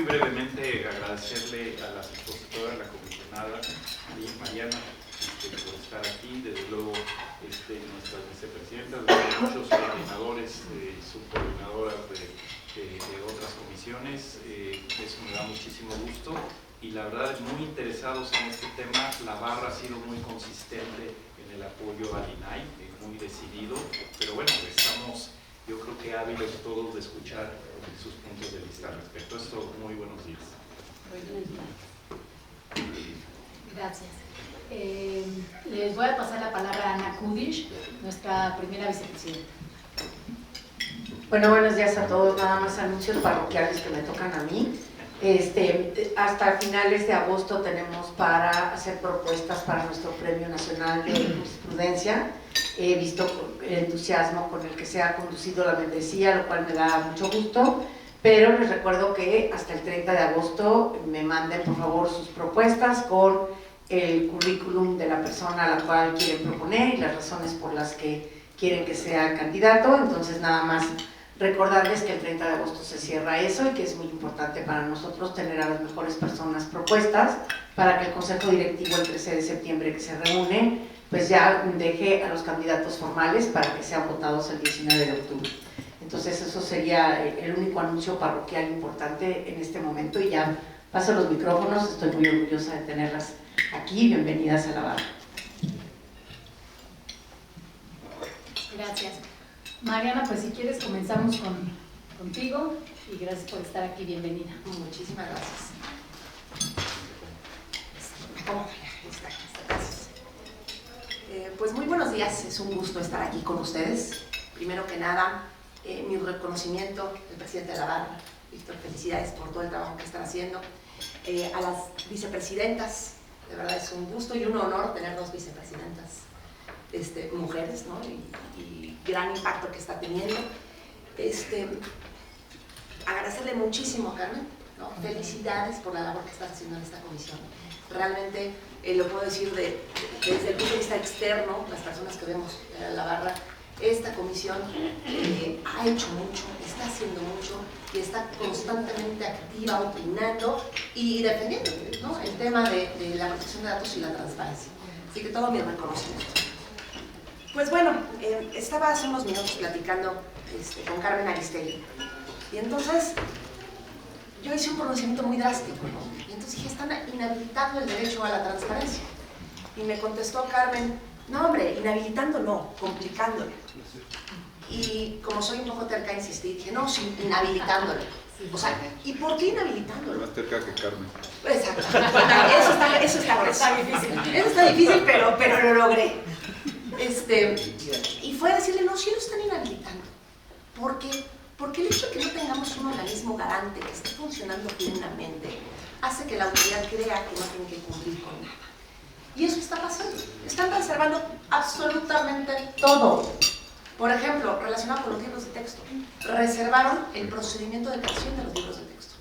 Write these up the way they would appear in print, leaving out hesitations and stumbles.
brevemente agradecerle a la expositora, a la comisionada Mariana, por estar aquí, desde luego nuestras vicepresidentas, muchos coordinadores, subcoordinadoras de otras comisiones, eso me da muchísimo gusto y la verdad muy interesados en este tema. La barra ha sido muy consistente en el apoyo al INAI, muy decidido, pero bueno, estamos yo creo que hábiles todos de escuchar sus puntos de vista al respecto. Esto, muy buenos días. Gracias. Les voy a pasar la palabra a Ana Kudish, nuestra primera vicepresidenta. Bueno, buenos días a todos. Nada más anuncios parroquiales que me tocan a mí. Hasta finales de agosto tenemos para hacer propuestas para nuestro Premio Nacional de Jurisprudencia. He visto el entusiasmo con el que se ha conducido la membresía, lo cual me da mucho gusto, pero les recuerdo que hasta el 30 de agosto me manden por favor sus propuestas con el currículum de la persona a la cual quieren proponer y las razones por las que quieren que sea candidato. Entonces nada más recordarles que el 30 de agosto se cierra eso y que es muy importante para nosotros tener a las mejores personas propuestas para que el Consejo Directivo el 13 de septiembre que se reúne pues ya deje a los candidatos formales para que sean votados el 19 de octubre. Entonces eso sería el único anuncio parroquial importante en este momento y ya paso los micrófonos. Estoy muy orgullosa de tenerlas aquí. Bienvenidas a la barra. Gracias. Mariana, pues si quieres comenzamos contigo y gracias por estar aquí. Bienvenida. Muchísimas gracias. Gracias. Pues muy buenos días, es un gusto estar aquí con ustedes. Primero que nada, mi reconocimiento al presidente de la barra, Víctor, felicidades por todo el trabajo que están haciendo. A las vicepresidentas, de verdad es un gusto y un honor tener dos vicepresidentas mujeres, ¿no? y gran impacto que está teniendo. Agradecerle muchísimo a Carmen, ¿no? Felicidades por la labor que está haciendo en esta comisión. Realmente lo puedo decir desde el punto de vista externo, las personas que vemos la barra, esta comisión ha hecho mucho, está haciendo mucho y está constantemente activa, opinando y defendiendo, ¿no? El tema de la protección de datos y la transparencia. Así que todo mi reconocimiento. Pues bueno, estaba hace unos minutos platicando con Carmen Aristegui y entonces yo hice un pronunciamiento muy drástico, ¿no? Y entonces dije, están inhabilitando el derecho a la transparencia. Y me contestó Carmen, no hombre, inhabilitando no, complicándolo. Y como soy un poco terca, insistí, dije, no, sí, inhabilitándolo. O sea, ¿y por qué inhabilitándolo? Más terca que Carmen. Exacto. Eso está difícil. Eso está difícil, pero lo logré. Y fue a decirle, no, sí lo están inhabilitando. ¿Por qué? Porque el hecho de que no tengamos un organismo garante que esté funcionando plenamente hace que la autoridad crea que no tiene que cumplir con nada. Y eso está pasando. Están reservando absolutamente todo. Por ejemplo, relacionado con los libros de texto, reservaron el procedimiento de creación de los libros de texto.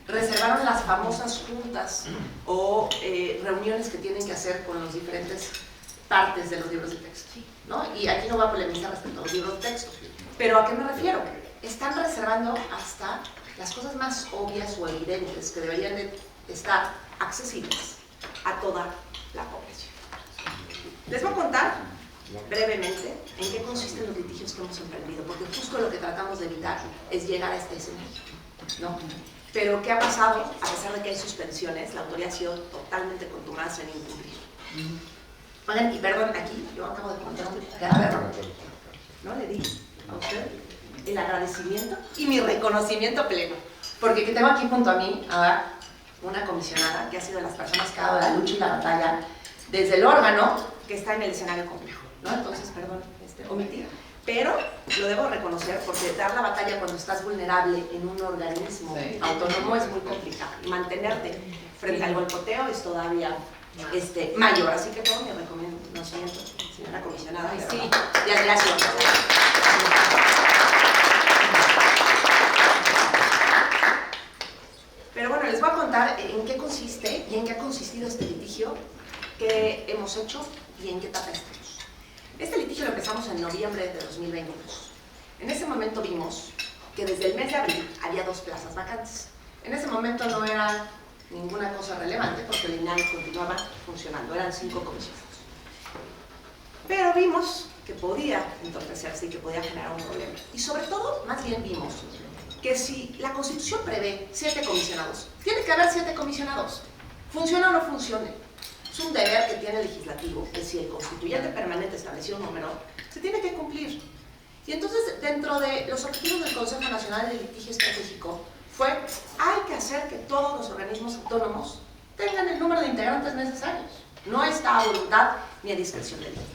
Reservaron las famosas juntas o reuniones que tienen que hacer con las diferentes partes de los libros de texto, ¿no? Y aquí no voy a polemizar respecto a los libros de texto. Pero ¿a qué me refiero? Están reservando hasta las cosas más obvias o evidentes que deberían de estar accesibles a toda la población. Les voy a contar brevemente en qué consisten los litigios que hemos emprendido, porque justo lo que tratamos de evitar es llegar a este escenario, ¿no? Pero ¿qué ha pasado? A pesar de que hay suspensiones, la autoridad ha sido totalmente contumaz en incumplir. Oigan, y perdón, aquí yo acabo de contar un grave error. ¿No? Le di a usted el agradecimiento y mi reconocimiento pleno, porque tengo aquí junto a mí a una comisionada que ha sido de las personas que ha dado la lucha y la batalla desde el órgano que está en el escenario complejo, ¿no? Entonces, perdón, omití, pero lo debo reconocer porque dar la batalla cuando estás vulnerable en un organismo autónomo es muy complicado y mantenerte frente al boicoteo es todavía mayor, así que todo mi reconocimiento, señora comisionada, sí, y admiración. Pero bueno, les voy a contar en qué consiste y en qué ha consistido este litigio que hemos hecho y en qué etapa estamos. Este litigio lo empezamos en noviembre de 2022. En ese momento vimos que desde el mes de abril había 2 plazas vacantes. En ese momento no era ninguna cosa relevante porque el INAI continuaba funcionando, eran 5 comisionados. Pero vimos que podía entorpecerse y que podía generar un problema. Y sobre todo, más bien vimos que si la Constitución prevé 7 comisionados, tiene que haber 7 comisionados. Funcione o no funcione. Es un deber que tiene el legislativo, que si el constituyente permanente estableció un número, se tiene que cumplir. Y entonces, dentro de los objetivos del Consejo Nacional de Litigio Estratégico, hay que hacer que todos los organismos autónomos tengan el número de integrantes necesarios. No está a voluntad ni a discreción del ley.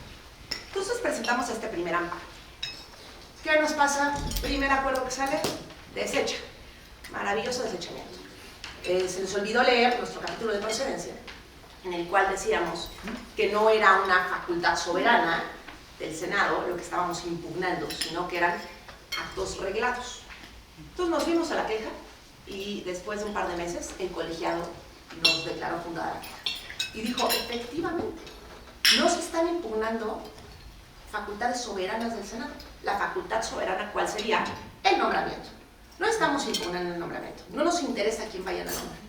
Entonces presentamos este primer amparo. ¿Qué nos pasa? Primer acuerdo que sale, desecha. Maravilloso desechamiento. Se les olvidó leer nuestro capítulo de procedencia, en el cual decíamos que no era una facultad soberana del Senado lo que estábamos impugnando, sino que eran actos reglados. Entonces nos fuimos a la queja y después de un par de meses el colegiado nos declaró fundada la queja. Y dijo, efectivamente, no se están impugnando facultades soberanas del Senado. La facultad soberana, ¿cuál sería? El nombramiento. No estamos impugnando el nombramiento. No nos interesa quién vayan a nombrar.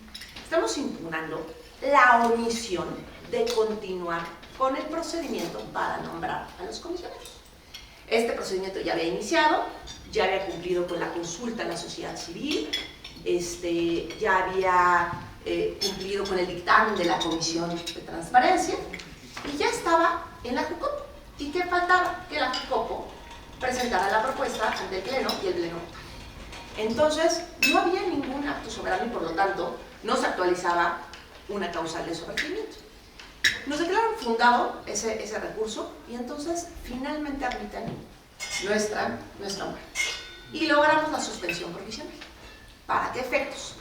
Estamos impugnando la omisión de continuar con el procedimiento para nombrar a los comisionados. Este procedimiento ya había iniciado, ya había cumplido con la consulta a la sociedad civil, ya había cumplido con el dictamen de la Comisión de Transparencia y ya estaba en la Jucopo. ¿Y qué faltaba? Que la Jucopo presentara la propuesta ante el Pleno y el Pleno votara. Entonces, no había ningún acto soberano y por lo tanto no se actualizaba una causal de sobreseimiento. Nos declararon fundado ese recurso y entonces finalmente admiten nuestra muerte. Y logramos la suspensión provisional. ¿Para qué efectos?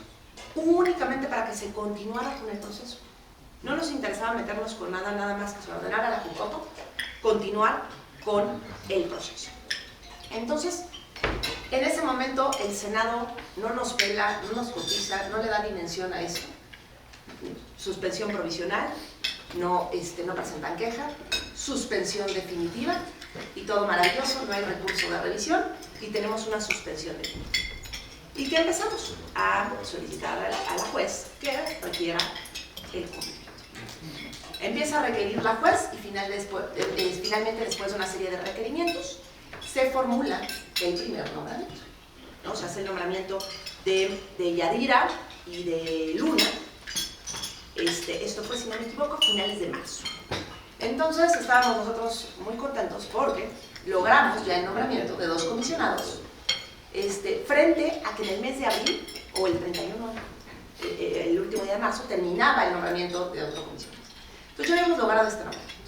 Únicamente para que se continuara con el proceso. No nos interesaba meternos con nada más que se ordenara a la Jucopo, continuar con el proceso. Entonces, en ese momento el Senado no nos pela, no nos cotiza, no le da dimensión a esto. Suspensión provisional, no presentan queja, suspensión definitiva y todo maravilloso, no hay recurso de revisión y tenemos una suspensión definitiva. ¿Y qué empezamos? A solicitar a la juez que requiera el cumplimiento. Empieza a requerir la juez y finalmente después de una serie de requerimientos se formula el primer nombramiento, ¿no? Se hace el nombramiento de Yadira y de Luna. Esto fue, si no me equivoco, a finales de marzo. Entonces estábamos nosotros muy contentos porque logramos ya el nombramiento de 2 comisionados frente a que en el mes de abril o el 31, el último día de marzo, terminaba el nombramiento de otro comisionado. Entonces ya habíamos logrado este nombramiento.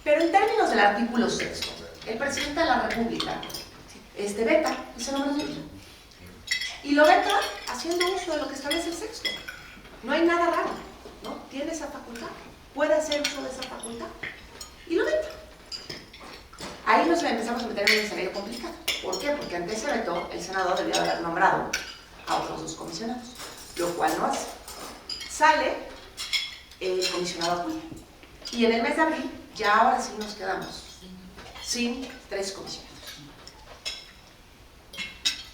Pero en términos del artículo 6, el presidente de la República veta ese nombramiento. Y lo veta haciendo uso de lo que establece el sexto. No hay nada raro, ¿no? Tiene esa facultad, puede hacer uso de esa facultad. Y lo veta. Ahí nos empezamos a meter en un escenario complicado. ¿Por qué? Porque ante ese veto el Senado debió haber nombrado a otros 2 comisionados, lo cual no hace. Sale el comisionado Acuña. Y en el mes de abril, ya ahora sí nos quedamos sin 3 comisionados.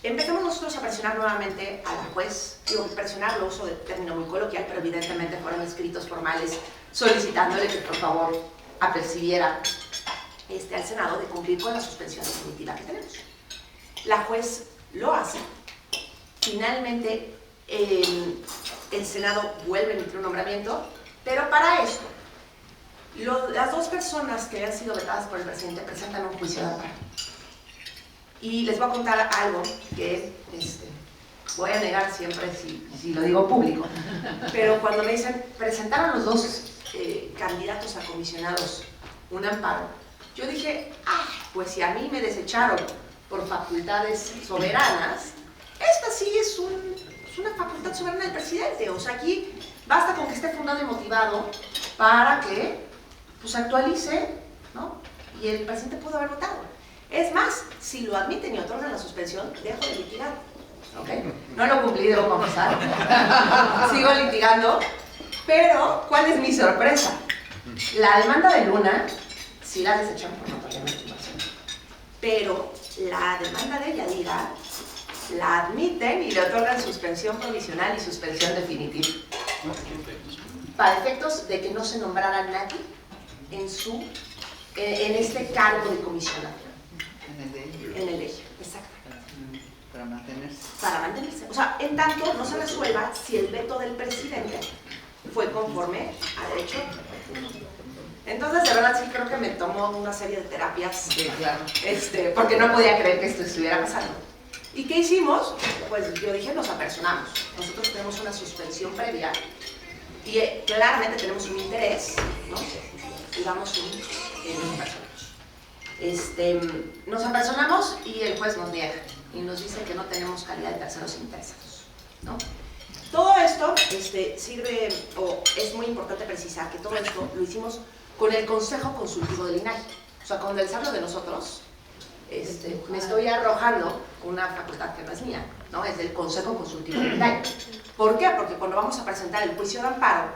Empezamos nosotros a presionar nuevamente a la juez, presionar, lo uso de término muy coloquial, pero evidentemente fueron escritos formales solicitándole que por favor apercibiera al Senado de cumplir con la suspensión definitiva que tenemos. La juez lo hace. Finalmente el Senado vuelve a emitir un nombramiento, pero para esto las 2 personas que habían sido vetadas por el presidente presentan un juicio de amparo. Y les voy a contar algo que voy a negar siempre si lo digo público, pero cuando me dicen, presentaron los 2 candidatos a comisionados un amparo, yo dije, pues si a mí me desecharon por facultades soberanas, esta sí es una facultad soberana del presidente. O sea, aquí basta con que esté fundado y motivado para que actualice, ¿no? Y el presidente pudo haber votado. Es más, si lo admiten y otorgan la suspensión, dejo de litigar. ¿Okay? No lo cumplí, debo confesar. Sigo litigando. Pero, ¿cuál es mi sorpresa? La demanda de Luna, sí la desecharon por notoriamente imparcial. Pero la demanda de Yadira la admiten y le otorgan suspensión provisional y suspensión definitiva. Para efectos de que no se nombrara nadie en este cargo de comisionado. En el eje, exacto. Para mantenerse. Para mantenerse. O sea, en tanto no se resuelva si el veto del presidente fue conforme a derecho. Entonces, de verdad, sí creo que me tomó una serie de terapias, Sí, claro. porque no podía creer que esto estuviera pasando. ¿Y qué hicimos? Pues yo dije, nos apersonamos. Nosotros tenemos una suspensión previa y claramente tenemos un interés, ¿no? Y vamos nos apersonamos y el juez nos niega y nos dice que no tenemos calidad de terceros interesados, ¿no? Todo esto sirve, o es muy importante precisar que todo esto lo hicimos con el Consejo Consultivo del INAI. O sea, cuando les hablo de nosotros, me estoy arrojando una facultad que no es mía, ¿no? Es del Consejo Consultivo del INAI. ¿Por qué? Porque cuando vamos a presentar el juicio de amparo,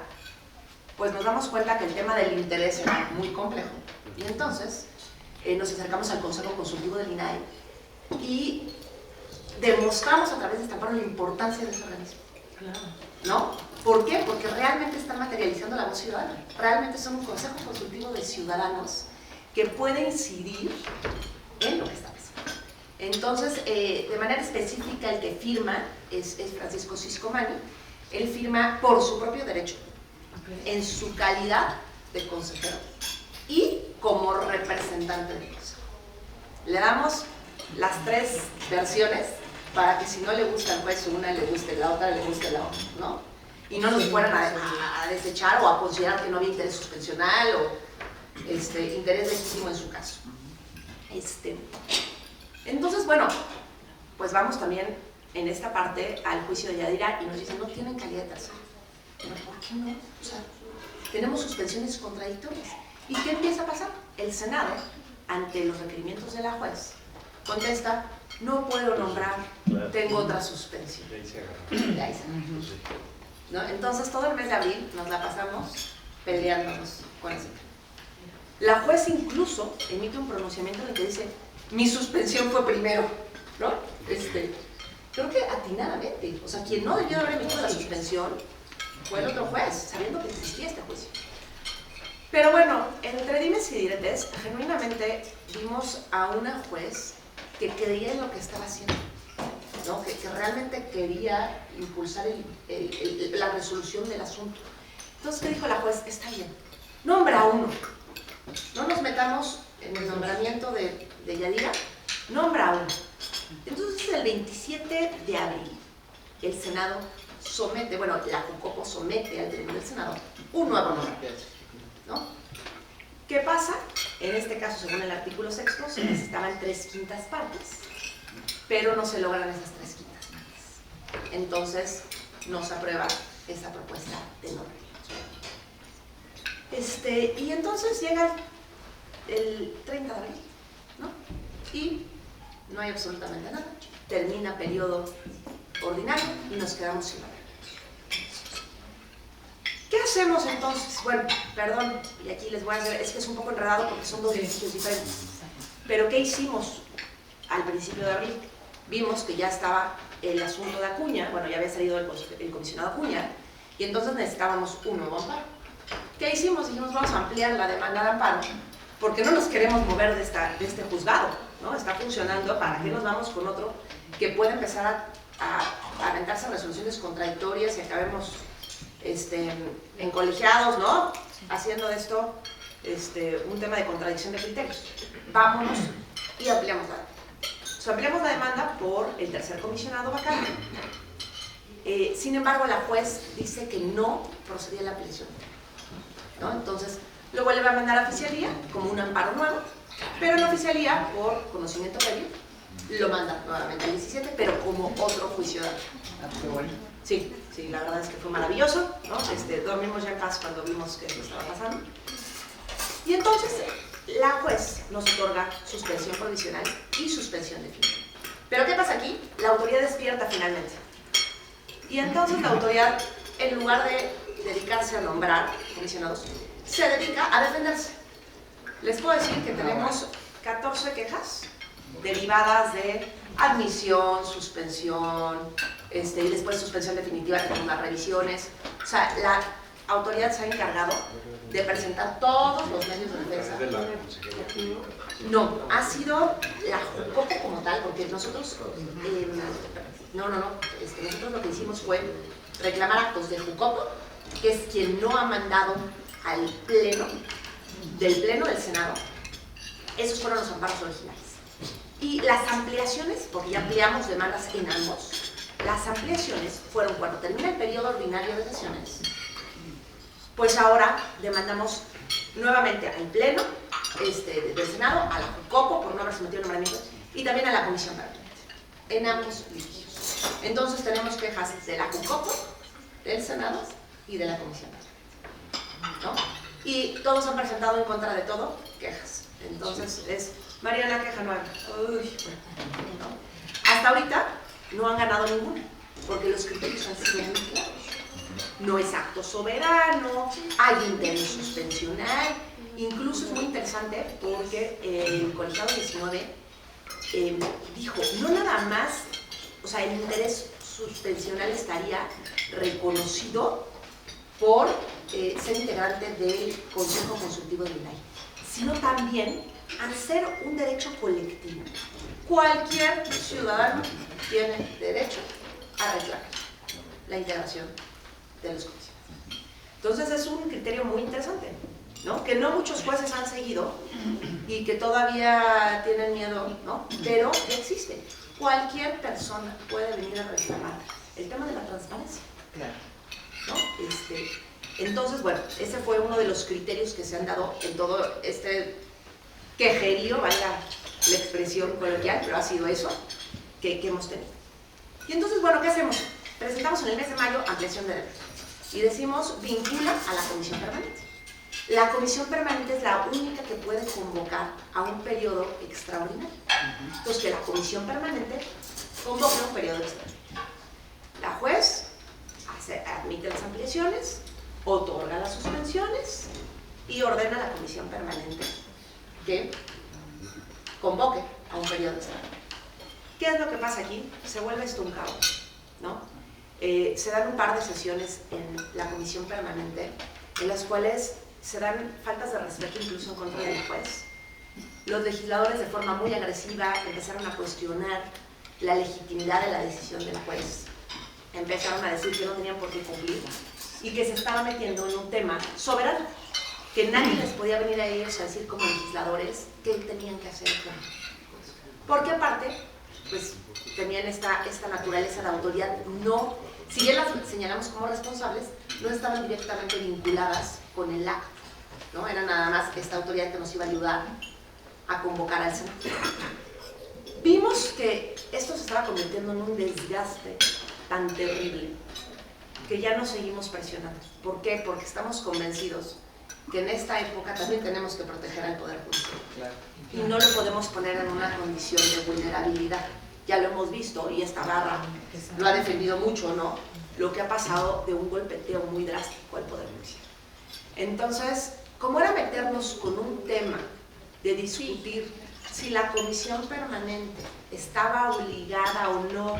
pues nos damos cuenta que el tema del interés era muy complejo. Y entonces nos acercamos al Consejo Consultivo del INAI y demostramos a través de este amparo la importancia de ese organismo. ¿No? ¿Por qué? Porque realmente están materializando la voz ciudadana. Realmente son un consejo consultivo de ciudadanos que puede incidir en lo que está pasando. Entonces, de manera específica, el que firma es Francisco Ciscomani. Él firma por su propio derecho, en su calidad de consejero y como representante del consejo. Le damos las tres versiones para que si no le gusta al juez una, le guste la otra, le guste la otra, ¿no? Y no nos fueran a desechar o a considerar que no había interés suspensional o interés legítimo en su caso. Entonces, bueno, pues vamos también en esta parte al juicio de Yadira y nos dicen, no tienen calidad de tercero. ¿Pero por qué no? O sea, tenemos suspensiones contradictorias. ¿Y qué empieza a pasar? El Senado, ante los requerimientos de la juez, contesta, no puedo nombrar, tengo otra suspensión. De ahí se agarra. ¿No? Entonces, todo el mes de abril nos la pasamos peleándonos con ese tema. La juez incluso emite un pronunciamiento en el que dice, mi suspensión fue primero, ¿no? Creo que atinadamente. O sea, quien no debió haber emitido la suspensión fue el otro juez, sabiendo que existía este juicio. Pero bueno, entre dimes y diretes, genuinamente vimos a una juez que creía en lo que estaba haciendo, ¿no? que realmente quería impulsar la resolución del asunto. Entonces, ¿qué dijo la juez? Está bien, nombra a uno. No nos metamos en el nombramiento de Yadira, nombra a uno. Entonces, el 27 de abril, el Senado somete, bueno, la Jucopo somete al Pleno del Senado un nuevo nombramiento, ¿no? ¿Qué pasa? En este caso, según el artículo 6, se necesitaban 3/5 partes, pero no se logran esas 3/5 partes. Entonces, no se aprueba esta propuesta de nombramiento. Y entonces llega el 30 de abril, ¿no? Y no hay absolutamente nada. Termina periodo ordinario y nos quedamos sin nombramiento. ¿Qué hacemos entonces? Bueno, perdón, y aquí les voy a hacer, es que es un poco enredado porque son dos ejercicios diferentes. Pero ¿qué hicimos al principio de abril? Vimos que ya estaba el asunto de Acuña, bueno, ya había salido el comisionado Acuña, y entonces necesitábamos un nuevo amparo. ¿Qué hicimos? Dijimos, vamos a ampliar la demanda de amparo, porque no nos queremos mover de este juzgado, ¿no? Está funcionando, ¿para qué nos vamos con otro que puede empezar a aventarse resoluciones contradictorias y acabemos en colegiados, ¿no? Haciendo de esto un tema de contradicción de criterios. Vámonos y ampliamos la demanda. O sea, ampliamos la demanda por el tercer comisionado vacante. Sin embargo, la juez dice que no procedía la ampliación, ¿no? Entonces, lo vuelve a mandar a oficialía como un amparo nuevo, pero en oficialía, por conocimiento previo, lo manda nuevamente al 17, pero como otro juicio de amparo. Sí, la verdad es que fue maravilloso, ¿no? Dormimos ya en paz cuando vimos que esto estaba pasando. Y entonces, la juez nos otorga suspensión provisional y suspensión definitiva. ¿Pero qué pasa aquí? La autoridad despierta finalmente. Y entonces la autoridad, en lugar de dedicarse a nombrar comisionados, se dedica a defenderse. Les puedo decir que tenemos 14 quejas derivadas de admisión, suspensión, y después suspensión definitiva con las revisiones. O sea, la autoridad se ha encargado de presentar todos los medios de defensa. de la consejería. No, ha sido la Jucopo como tal, porque nosotros, nosotros lo que hicimos fue reclamar actos de Jucopo, que es quien no ha mandado al pleno, del Senado. Esos fueron los amparos originales. Y las ampliaciones, porque ya ampliamos demandas en ambos, las ampliaciones fueron cuando termina el periodo ordinario de sesiones, pues ahora demandamos nuevamente al Pleno del Senado, a la Jucopo por no haber sometido nombramientos y también a la Comisión Permanente, en ambos litigios. Entonces tenemos quejas de la Jucopo, del Senado y de la Comisión Permanente, ¿no? Y todos han presentado en contra de todo quejas. Entonces es Mariana queja nueva. Uy, ¿no? Hasta ahorita no han ganado ninguna, porque los criterios han sido muy claros. No es acto soberano, hay interés suspensional. Incluso es muy interesante porque el colegiado 19 dijo, no nada más, o sea, el interés suspensional estaría reconocido por ser integrante del Consejo Consultivo del INAI, sino también al ser un derecho colectivo. Cualquier ciudadano tiene derecho a reclamar la integración de los comisionados. Entonces es un criterio muy interesante, ¿no? Que no muchos jueces han seguido y que todavía tienen miedo, ¿no? Pero ya existe. Cualquier persona puede venir a reclamar el tema de la transparencia, Claro. ¿no? Entonces, bueno, ese fue uno de los criterios que se han dado en todo este quejerío, vaya la expresión coloquial, pero ha sido eso que hemos tenido. Y entonces, bueno, ¿qué hacemos? Presentamos en el mes de mayo ampliación de derechos y decimos vincula a la comisión permanente. La comisión permanente es la única que puede convocar a un periodo extraordinario. Entonces, que la comisión permanente convoque un periodo extraordinario. La juez admite las ampliaciones, otorga las suspensiones y ordena a la comisión permanente que convoque a un periodo extraordinario. ¿Qué es lo que pasa aquí? Se vuelve esto un caos, ¿no? Se dan un par de sesiones en la comisión permanente en las cuales se dan faltas de respeto incluso en contra del juez. Los legisladores de forma muy agresiva empezaron a cuestionar la legitimidad de la decisión de la juez. Empezaron a decir que no tenían por qué cumplir y que se estaba metiendo en un tema soberano, que nadie les podía venir a ellos a decir como legisladores qué tenían que hacer. Porque aparte, pues tenían esta naturaleza de autoridad, no, si bien las señalamos como responsables, no estaban directamente vinculadas con el acto, ¿no? Era nada más esta autoridad que nos iba a ayudar a convocar al Senado. Vimos que esto se estaba convirtiendo en un desgaste tan terrible que ya no seguimos presionando. ¿Por qué? Porque estamos convencidos que en esta época también tenemos que proteger al Poder Judicial. Claro. Y no lo podemos poner en una condición de vulnerabilidad. Ya lo hemos visto y esta barra lo ha defendido mucho, ¿no? Lo que ha pasado de un golpeteo muy drástico al Poder Judicial. Entonces, ¿cómo era meternos con un tema de discutir si la comisión permanente estaba obligada o no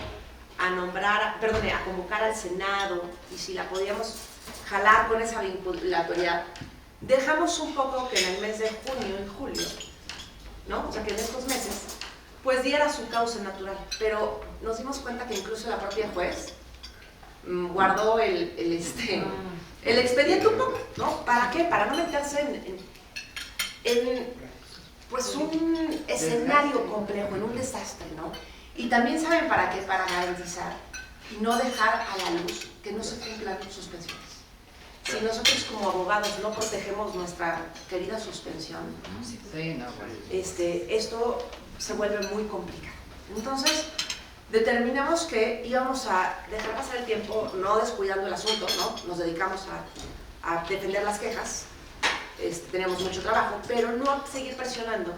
a a convocar al Senado y si la podíamos jalar con esa vinculatoriedad? Dejamos un poco que en el mes de junio y julio, ¿no? O sea, que en estos meses, pues diera su cauce natural. Pero nos dimos cuenta que incluso la propia juez guardó el expediente un poco, ¿no? ¿Para qué? Para no meterse en pues un escenario complejo, en un desastre, ¿no? Y también saben para qué, para garantizar y no dejar a la luz que no se cumplan suspensiones. Si nosotros como abogados no protegemos nuestra querida suspensión, Sí, no, bueno. esto se vuelve muy complicado. Entonces, determinamos que íbamos a dejar pasar el tiempo, no descuidando el asunto, ¿no? Nos dedicamos a defender las quejas, teníamos mucho trabajo, pero no seguir presionando,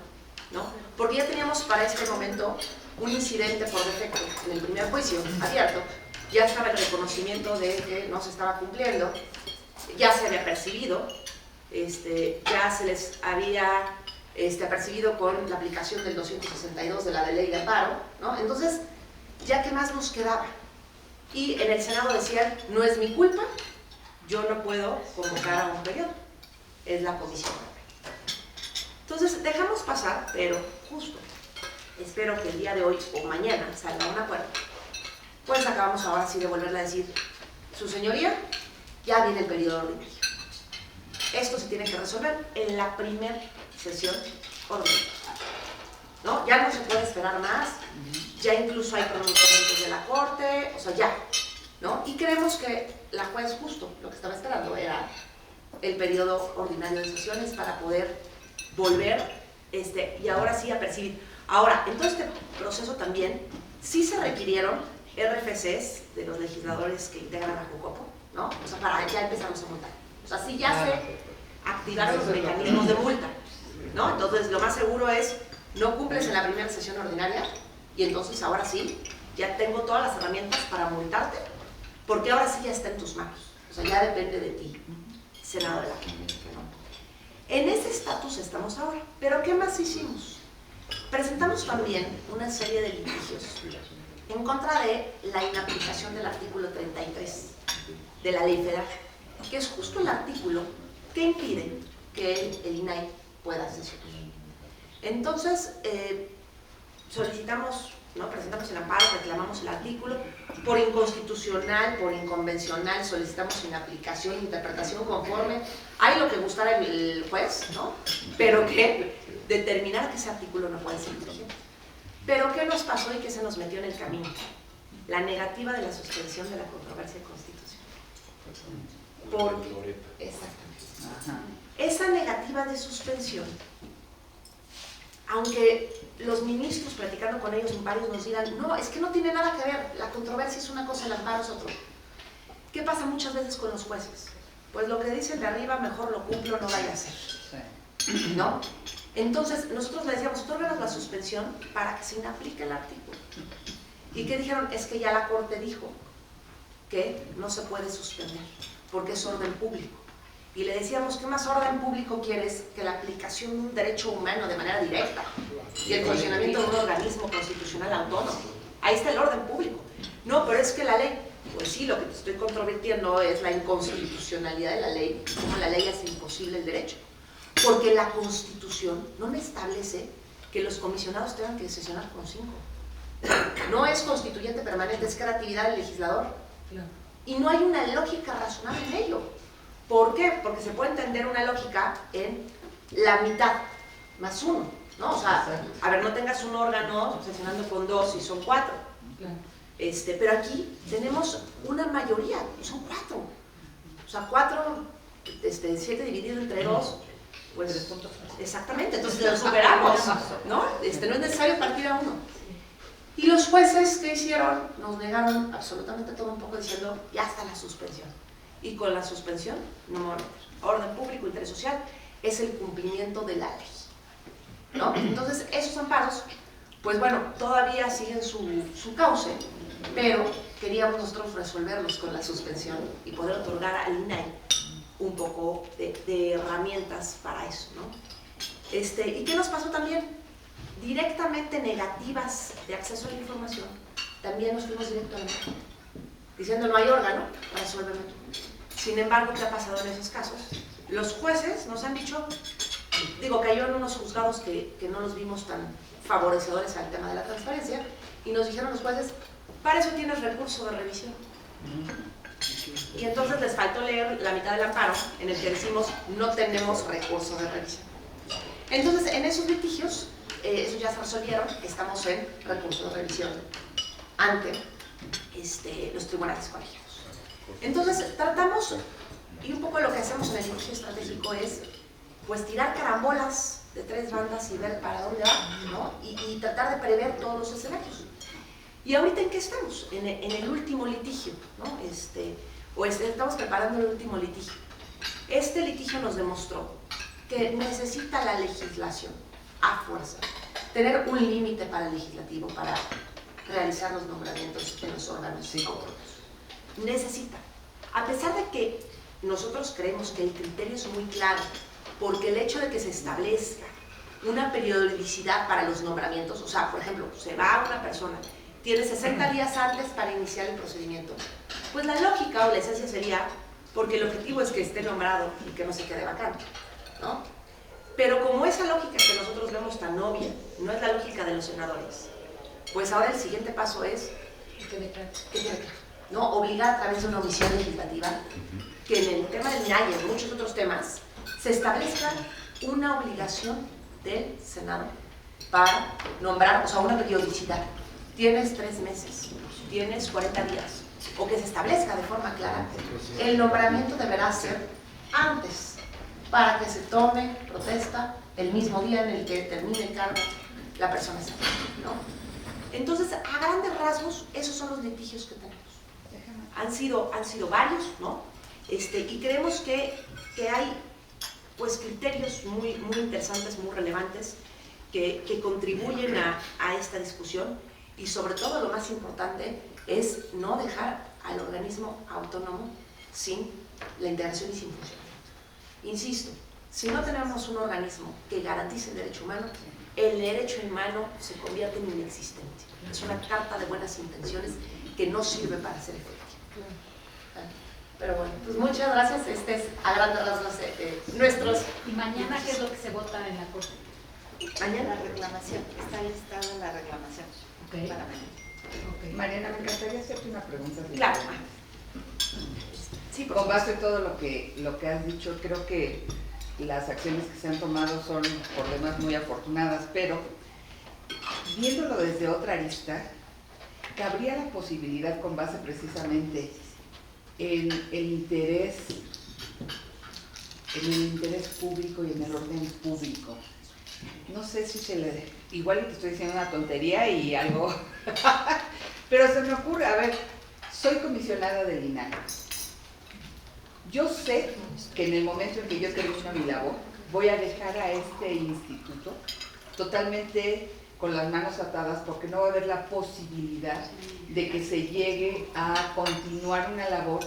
¿no? Porque ya teníamos para este momento un incidente por defecto en el primer juicio abierto, ya estaba el reconocimiento de que no se estaba cumpliendo, ya se había percibido, ya se les había apercibido con la aplicación del 262 de la ley de amparo, ¿no? Entonces, ¿ya qué más nos quedaba? Y en el Senado decían, no es mi culpa, yo no puedo convocar a un periodo, es la comisión. Entonces, dejamos pasar, pero justo, espero que el día de hoy o mañana salga un acuerdo, pues acabamos ahora sí de volverle a decir, su señoría, ya viene el periodo ordinario. Esto se tiene que resolver en la primera sesión ordinaria, ¿no? Ya no se puede esperar más, ya incluso hay pronunciamientos de la Corte, o sea, ya, ¿no? Y creemos que la juez justo lo que estaba esperando era el periodo ordinario de sesiones para poder volver y ahora sí a percibir. Ahora, en todo este proceso también sí se requirieron RFCs de los legisladores que integran a Jucopo, ¿no? O sea, para ya empezamos a multar. O sea, sí ya se activaron los mecanismos de multa, ¿no? Entonces, lo más seguro es, no cumples en la primera sesión ordinaria y entonces ahora sí, ya tengo todas las herramientas para multarte, porque ahora sí ya está en tus manos. O sea, ya depende de ti, Senado de la República, ¿no? En ese estatus estamos ahora. ¿Pero qué más hicimos? Presentamos también una serie de litigios en contra de la inaplicación del artículo 33 de la Ley Federal, que es justo el artículo que impide que el INAI pueda sesionar. Entonces, solicitamos, ¿no? Presentamos el amparo, reclamamos el artículo, por inconstitucional, por inconvencional, solicitamos inaplicación, interpretación conforme, hay lo que gustara el juez, ¿no? Pero que determinara que ese artículo no puede ser vigente. Pero ¿qué nos pasó y qué se nos metió en el camino? La negativa de la suspensión de la controversia constitucional. Exactamente. Esa negativa de suspensión, aunque los ministros platicando con ellos en varios nos digan, no, es que no tiene nada que ver, la controversia es una cosa, el amparo es otro. ¿Qué pasa muchas veces con los jueces? Pues lo que dicen de arriba, mejor lo cumplo, no vaya a ser. ¿No? Entonces, nosotros le decíamos, otórganos la suspensión para que se inaplique el artículo. ¿Y qué dijeron? Es que ya la Corte dijo que no se puede suspender, porque es orden público. Y le decíamos, ¿qué más orden público quieres que la aplicación de un derecho humano de manera directa y el funcionamiento de un organismo constitucional autónomo? Ahí está el orden público. No, pero es que la ley, pues sí, lo que te estoy controvirtiendo es la inconstitucionalidad de la ley, como la ley hace imposible el derecho. Porque la Constitución no me establece que los comisionados tengan que sesionar con 5. No es constituyente permanente, es creatividad del legislador. Y no hay una lógica razonable en ello. ¿Por qué? Porque se puede entender una lógica en la mitad más 1, ¿no? O sea, a ver, no tengas un órgano sesionando con 2 y son 4. Pero aquí tenemos una mayoría, son 4. O sea, 4, 7 dividido entre 2, pues exactamente, entonces lo superamos, ¿no? No es necesario partir a 1. Y los jueces, ¿qué hicieron? Nos negaron absolutamente todo un poco diciendo, ya está la suspensión. Y con la suspensión, no me voy a meter. Orden público, interés social, es el cumplimiento de la ley, ¿no? Entonces, esos amparos, pues bueno, todavía siguen su cauce, pero queríamos nosotros resolverlos con la suspensión y poder otorgar al INAI un poco de herramientas para eso, ¿no? ¿Y qué nos pasó también? Directamente negativas de acceso a la información, también nos fuimos directo a la Corte, diciendo no hay órgano, resuélveme tú. Sin embargo, ¿qué ha pasado en esos casos? Los jueces nos han dicho, cayó en unos juzgados que no los vimos tan favorecedores al tema de la transparencia, y nos dijeron los jueces, para eso tienes recurso de revisión. Y entonces les faltó leer la mitad del amparo, en el que decimos, no tenemos recurso de revisión. Entonces, en esos litigios, esos ya se resolvieron, estamos en recurso de revisión ante los tribunales colegiados. Entonces, tratamos, y un poco lo que hacemos en el litigio estratégico es, pues, tirar carambolas de 3 bandas y ver para dónde va, ¿no? Y tratar de prever todos los escenarios. ¿Y ahorita en qué estamos? En el último litigio, ¿no? Estamos preparando el último litigio. Este litigio nos demostró que necesita la legislación, a fuerza, tener un límite para el legislativo, para realizar los nombramientos en los órganos autónomos. Necesita. A pesar de que nosotros creemos que el criterio es muy claro, porque el hecho de que se establezca una periodicidad para los nombramientos. O sea, por ejemplo, se va una persona, tiene 60 días antes para iniciar el procedimiento. Pues la lógica o la esencia sería, porque el objetivo es que esté nombrado y que no se quede vacante, ¿no? Pero como esa lógica que nosotros vemos tan obvia no es la lógica de los senadores, pues ahora el siguiente paso es no obligar a través de una omisión legislativa que en el tema del INAI y en muchos otros temas se establezca una obligación del Senado para nombrar, o sea, una periodicidad. Tienes 3 meses, tienes 40 días, o que se establezca de forma clara, el nombramiento deberá ser antes, para que se tome protesta el mismo día en el que termine el cargo la persona, ¿no? Entonces, a grandes rasgos, esos son los litigios que tenemos. Han sido varios, ¿no? Y creemos que hay pues criterios muy interesantes, muy relevantes, que contribuyen a esta discusión, y sobre todo lo más importante es no dejar al organismo autónomo sin la integración y sin funcionamiento. Insisto, si no tenemos un organismo que garantice el derecho humano, el derecho humano se convierte en inexistente. Es una carta de buenas intenciones que no sirve para ser efectiva. Pero bueno, pues muchas gracias. Este es a grandes rasgos nuestros. ¿Y mañana qué es lo que se vota en la Corte? Mañana La reclamación, está listada la reclamación. Ok. Para mañana. Ok. Mariana, me encantaría hacerte una pregunta. Claro. Sí, por Con supuesto. base en todo lo que has dicho, creo que las acciones que se han tomado son por demás muy afortunadas, pero viéndolo desde otra arista, cabría la posibilidad, con base precisamente en el interés público y en el orden público. No sé si se le... Igual te estoy diciendo una tontería y algo... pero se me ocurre, a ver, soy comisionada del INAI. Yo sé que en el momento en que yo termino mi labor, voy a dejar a este instituto totalmente con las manos atadas, porque no va a haber la posibilidad de que se llegue a continuar una labor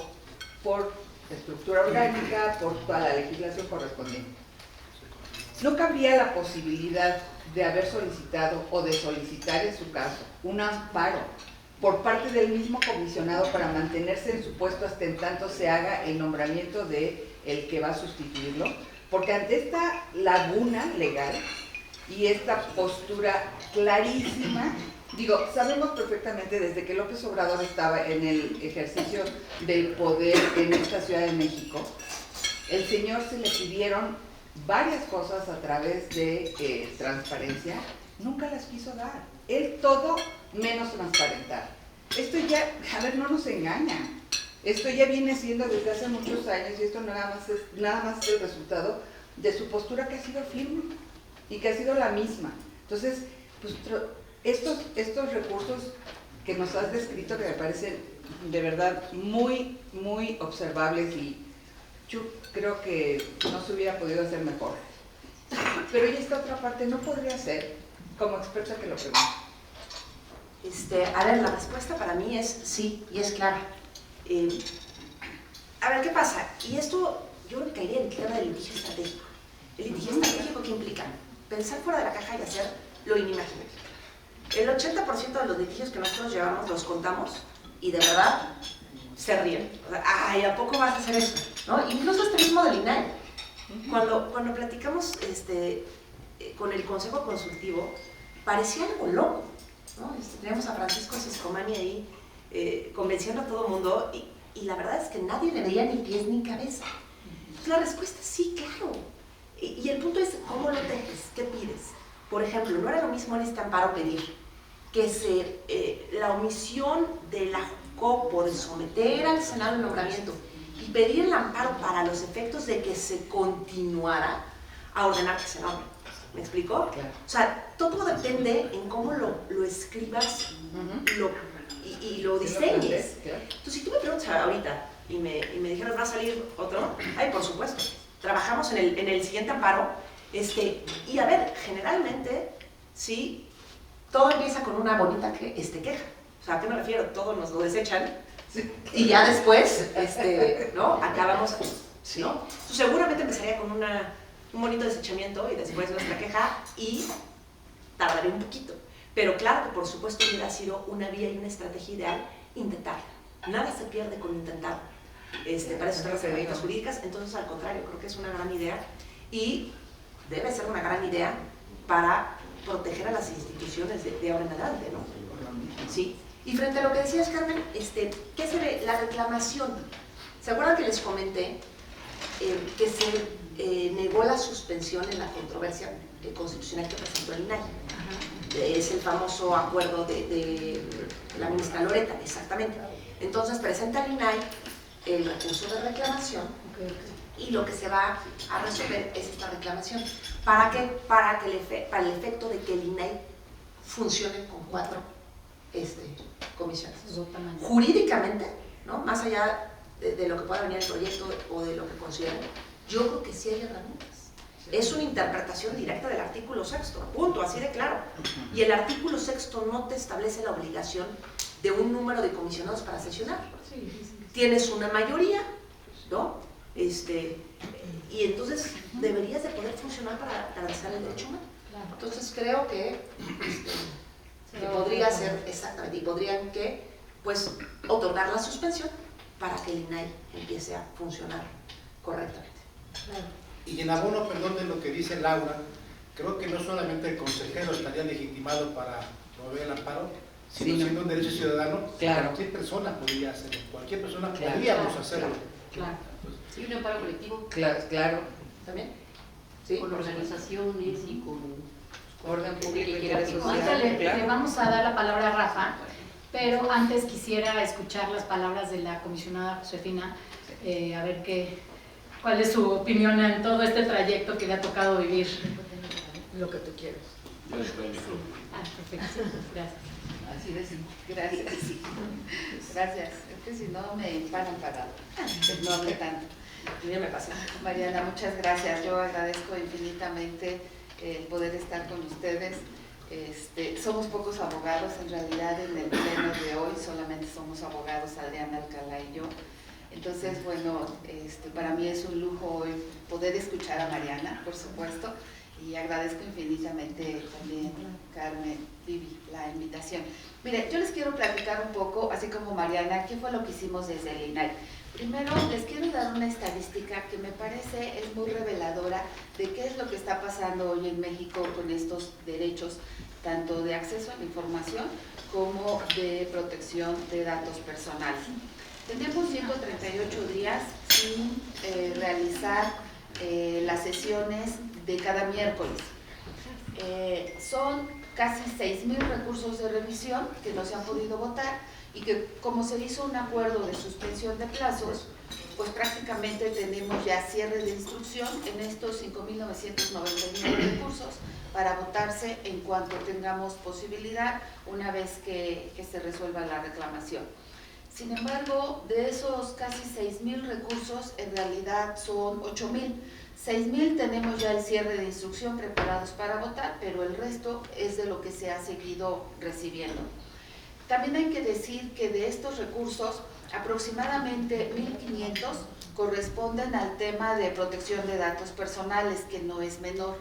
por estructura orgánica, por toda la legislación correspondiente. ¿No cabría la posibilidad de haber solicitado o de solicitar en su caso un amparo por parte del mismo comisionado para mantenerse en su puesto hasta en tanto se haga el nombramiento de el que va a sustituirlo? Porque ante esta laguna legal y esta postura clarísima, digo, sabemos perfectamente desde que López Obrador estaba en el ejercicio del poder en esta Ciudad de México, el señor se le pidieron varias cosas a través de transparencia, nunca las quiso dar. Él todo menos transparentar. Esto ya, a ver, no nos engañan. Esto ya viene siendo desde hace muchos años, y esto nada más es el resultado de su postura, que ha sido firme y que ha sido la misma. Entonces, pues estos recursos que nos has descrito, que me parecen de verdad muy observables, y yo creo que no se hubiera podido hacer mejor. Pero y esta otra parte no podría ser, como experta que lo pregunto. A ver, la respuesta para mí es sí, y es clara. A ver, ¿qué pasa? Y esto yo creo que caería en el tema del litigio estratégico. El litigio estratégico, ¿qué implica? Pensar fuera de la caja y hacer lo inimaginable. El 80% de los litigios que nosotros llevamos los contamos y de verdad se ríen. O sea, ay, ¿a poco vas a hacer eso? ¿No? Incluso este mismo del INAI. Cuando platicamos con el Consejo Consultivo, parecía algo loco, ¿no? Teníamos a Francisco Siscomani ahí convenciendo a todo el mundo, y la verdad es que nadie le veía ni pies ni cabeza. Entonces, la respuesta es sí, claro. Y el punto es, ¿cómo lo tejes? ¿Qué pides? Por ejemplo, no era lo mismo en este amparo pedir que la omisión de la JUCOPO de someter al Senado el nombramiento y pedir el amparo para los efectos de que se continuara a ordenar que se nombre. ¿Me explico? Claro. O sea, todo depende en cómo lo escribas y lo diseñes. Claro. Entonces, si tú me preguntas ahorita y me dijeras, ¿va a salir otro? Ay, por supuesto. Trabajamos en el siguiente amparo. Y a ver, generalmente, sí, todo empieza con una bonita queja. O sea, ¿a qué me refiero? Todos nos lo desechan. Sí. Y ya después, ¿no? Acabamos, ¿no? Entonces, seguramente empezaría con una un bonito desechamiento y después nuestra queja y tardaré un poquito. Pero claro que por supuesto hubiera sido una vía y una estrategia ideal intentarla. Nada se pierde con intentarlo. Para eso están las herramientas jurídicas, entonces al contrario, creo que es una gran idea y debe ser una gran idea para proteger a las instituciones de ahora en adelante, ¿no? Sí. Y frente a lo que decías, Carmen, ¿qué se ve? La reclamación. ¿Se acuerdan que les comenté que se negó la suspensión en la controversia constitucional que presentó el INAI? Es el famoso acuerdo de la ministra Loretta, exactamente. Entonces presenta el INAI el recurso de reclamación y lo que se va a resolver es esta reclamación. ¿Para qué? Para el efecto de que el INAI funcione con 4 comisiones. Jurídicamente, ¿no? Más allá de lo que pueda venir el proyecto o de lo que consideren, yo creo que sí hay herramientas. Es una interpretación directa del artículo 6, punto, así de claro. Y el artículo 6 no te establece la obligación de un número de comisionados para sesionar. Tienes una mayoría, ¿no? Y entonces deberías de poder funcionar para garantizar el derecho humano. Entonces creo que podría ser, exactamente, y podrían que, pues, otorgar la suspensión para que el INAI empiece a funcionar correctamente. Y en abono, perdón, de lo que dice Laura, creo que no solamente el consejero estaría legitimado para promover el amparo, sino siendo un derecho ciudadano, cualquier persona podría hacerlo, cualquier persona podríamos hacerlo. Y un amparo colectivo. Claro. ¿También? ¿Sí? Con organizaciones y con orden público y quiera redes Ahorita sociales. le vamos a dar la palabra a Rafa, pero antes quisiera escuchar las palabras de la comisionada Josefina, a ver cuál es su opinión en todo este trayecto que le ha tocado vivir. Lo que tú quieras. Perfecto, gracias. Así de sí. Gracias. Gracias. Es que si no me paran parado. No hable tanto. Ya me pasa. Mariana, muchas gracias. Yo agradezco infinitamente el poder estar con ustedes. Somos pocos abogados, en realidad en el pleno de hoy solamente somos abogados Adriana Alcalá y yo. Entonces, bueno, para mí es un lujo hoy poder escuchar a Mariana, por supuesto, y agradezco infinitamente también, Carmen, Vivi, la invitación. Mire, yo les quiero platicar un poco, así como Mariana, qué fue lo que hicimos desde el INAI. Primero, les quiero dar una estadística que me parece es muy reveladora de qué es lo que está pasando hoy en México con estos derechos, tanto de acceso a la información como de protección de datos personales. Tenemos 138 días sin realizar las sesiones de cada miércoles. Son casi 6,000 recursos de revisión que no se han podido votar y que como se hizo un acuerdo de suspensión de plazos, pues prácticamente tenemos ya cierre de instrucción en estos 5,999 recursos para votarse en cuanto tengamos posibilidad una vez que se resuelva la reclamación. Sin embargo, de esos casi 6,000 recursos, en realidad son 8,000. 6,000 tenemos ya el cierre de instrucción preparados para votar, pero el resto es de lo que se ha seguido recibiendo. También hay que decir que de estos recursos, aproximadamente 1,500 corresponden al tema de protección de datos personales, que no es menor.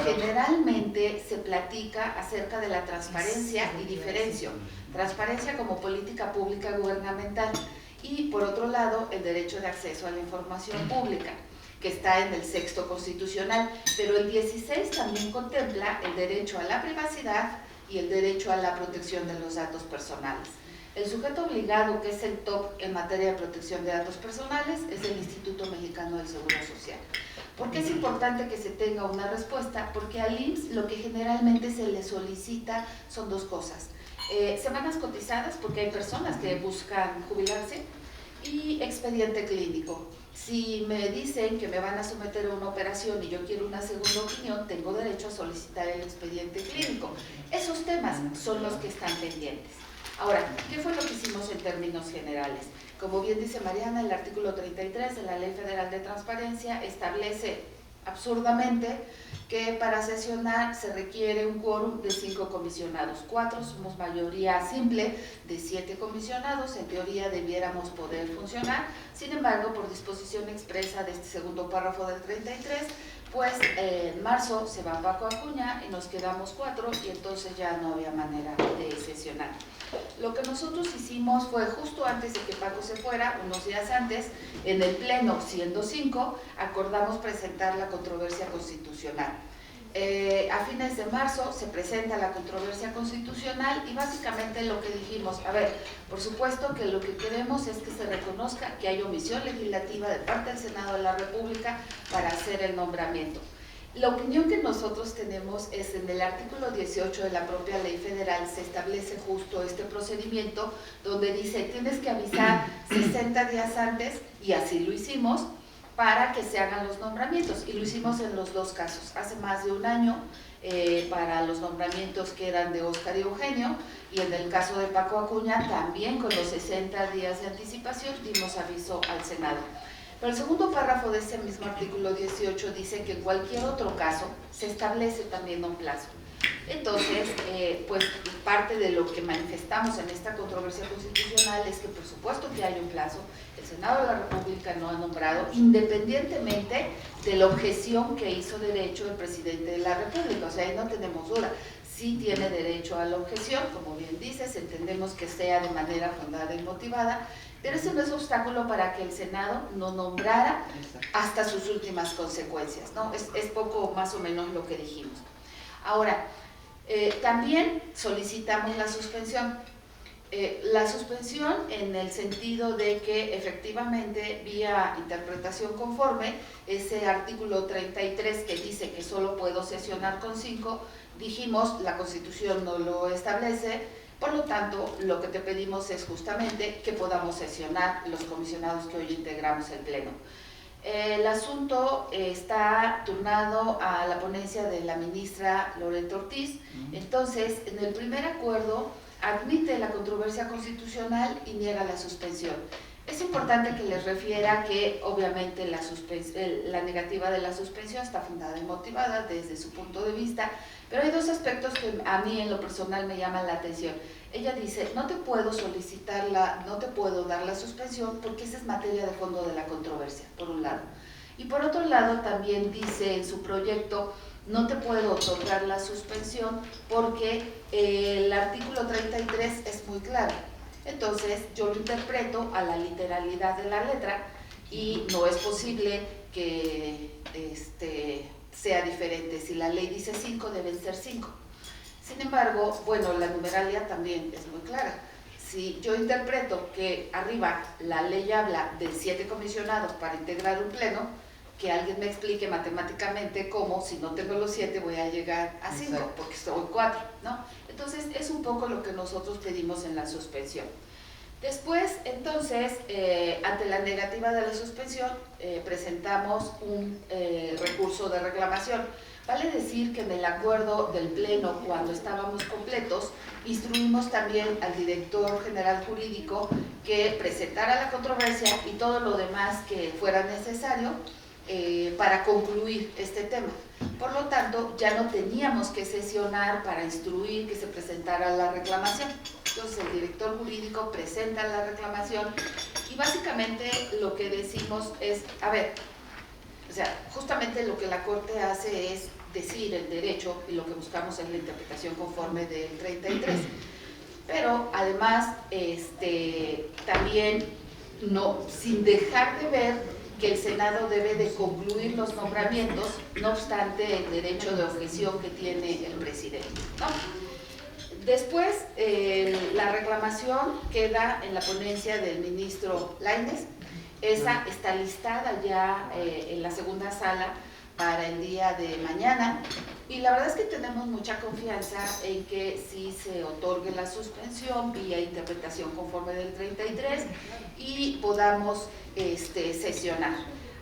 Generalmente se platica acerca de la transparencia y diferencio. Transparencia como política pública gubernamental y, por otro lado, el derecho de acceso a la información pública, que está en el 6º constitucional, pero el 16 también contempla el derecho a la privacidad y el derecho a la protección de los datos personales. El sujeto obligado, que es el top en materia de protección de datos personales, es el Instituto Mexicano del Seguro Social. ¿Por qué es importante que se tenga una respuesta? Porque al IMSS lo que generalmente se le solicita son 2 cosas. Semanas cotizadas, porque hay personas que buscan jubilarse, y expediente clínico. Si me dicen que me van a someter a una operación y yo quiero una segunda opinión, tengo derecho a solicitar el expediente clínico. Esos temas son los que están pendientes. Ahora, ¿qué fue lo que hicimos en términos generales? Como bien dice Mariana, el artículo 33 de la Ley Federal de Transparencia establece absurdamente que para sesionar se requiere un quórum de 5 comisionados. 4 somos mayoría simple de 7 comisionados, en teoría debiéramos poder funcionar. Sin embargo, por disposición expresa de este segundo párrafo del 33, pues en marzo se va Paco Acuña y nos quedamos 4 y entonces ya no había manera de sesionar. Lo que nosotros hicimos fue justo antes de que Paco se fuera, unos días antes, en el pleno, siendo 5, acordamos presentar la controversia constitucional. A fines de marzo se presenta la controversia constitucional y básicamente lo que dijimos, a ver, por supuesto que lo que queremos es que se reconozca que hay omisión legislativa de parte del Senado de la República para hacer el nombramiento. La opinión que nosotros tenemos es en el artículo 18 de la propia ley federal se establece justo este procedimiento donde dice tienes que avisar 60 días antes y así lo hicimos para que se hagan los nombramientos y lo hicimos en los dos casos, hace más de un año para los nombramientos que eran de Óscar y Eugenio y en el caso de Paco Acuña también con los 60 días de anticipación dimos aviso al Senado. Pero el segundo párrafo de ese mismo artículo 18 dice que en cualquier otro caso se establece también un plazo. Entonces, pues parte de lo que manifestamos en esta controversia constitucional es que por supuesto que hay un plazo, el Senado de la República no ha nombrado, independientemente de la objeción que hizo derecho el presidente de la República, o sea, ahí no tenemos duda, sí tiene derecho a la objeción, como bien dices, entendemos que sea de manera fundada y motivada, pero eso no es obstáculo para que el Senado no nombrara hasta sus últimas consecuencias, ¿no? Es poco más o menos lo que dijimos. Ahora, también solicitamos la suspensión. La suspensión en el sentido de que efectivamente vía interpretación conforme, ese artículo 33 que dice que solo puedo sesionar con 5, dijimos la Constitución no lo establece, por lo tanto lo que te pedimos es justamente que podamos sesionar los comisionados que hoy integramos el Pleno. El asunto está turnado a la ponencia de la ministra Loreto Ortiz, entonces en el primer acuerdo admite la controversia constitucional y niega la suspensión. Es importante que les refiera que obviamente la negativa de la suspensión está fundada y motivada desde su punto de vista, pero hay dos aspectos que a mí en lo personal me llaman la atención. Ella dice, no te puedo no te puedo dar la suspensión porque esa es materia de fondo de la controversia, por un lado. Y por otro lado también dice en su proyecto, no te puedo otorgar la suspensión porque el artículo 33 es muy claro. Entonces yo lo interpreto a la literalidad de la letra y no es posible que sea diferente. Si la ley dice 5, deben ser 5. Sin embargo, bueno, la numeralia también es muy clara. Si yo interpreto que arriba la ley habla de 7 comisionados para integrar un pleno, que alguien me explique matemáticamente cómo, si no tengo los 7, voy a llegar a 5, porque soy 4, ¿no? Entonces, es un poco lo que nosotros pedimos en la suspensión. Después, entonces, ante la negativa de la suspensión, presentamos un recurso de reclamación. Vale decir que en el acuerdo del Pleno, cuando estábamos completos, instruimos también al director general jurídico que presentara la controversia y todo lo demás que fuera necesario para concluir este tema. Por lo tanto, ya no teníamos que sesionar para instruir que se presentara la reclamación. Entonces, el director jurídico presenta la reclamación y básicamente lo que decimos es, a ver, o sea, justamente lo que la Corte hace es decir el derecho y lo que buscamos es la interpretación conforme del 33. Pero además, también sin dejar de ver que el Senado debe de concluir los nombramientos, no obstante el derecho de objeción que tiene el presidente, ¿no? Después, la reclamación queda en la ponencia del ministro Lainez. Esa está listada ya en la segunda sala para el día de mañana y la verdad es que tenemos mucha confianza en que sí se otorgue la suspensión vía interpretación conforme del 33 y podamos sesionar.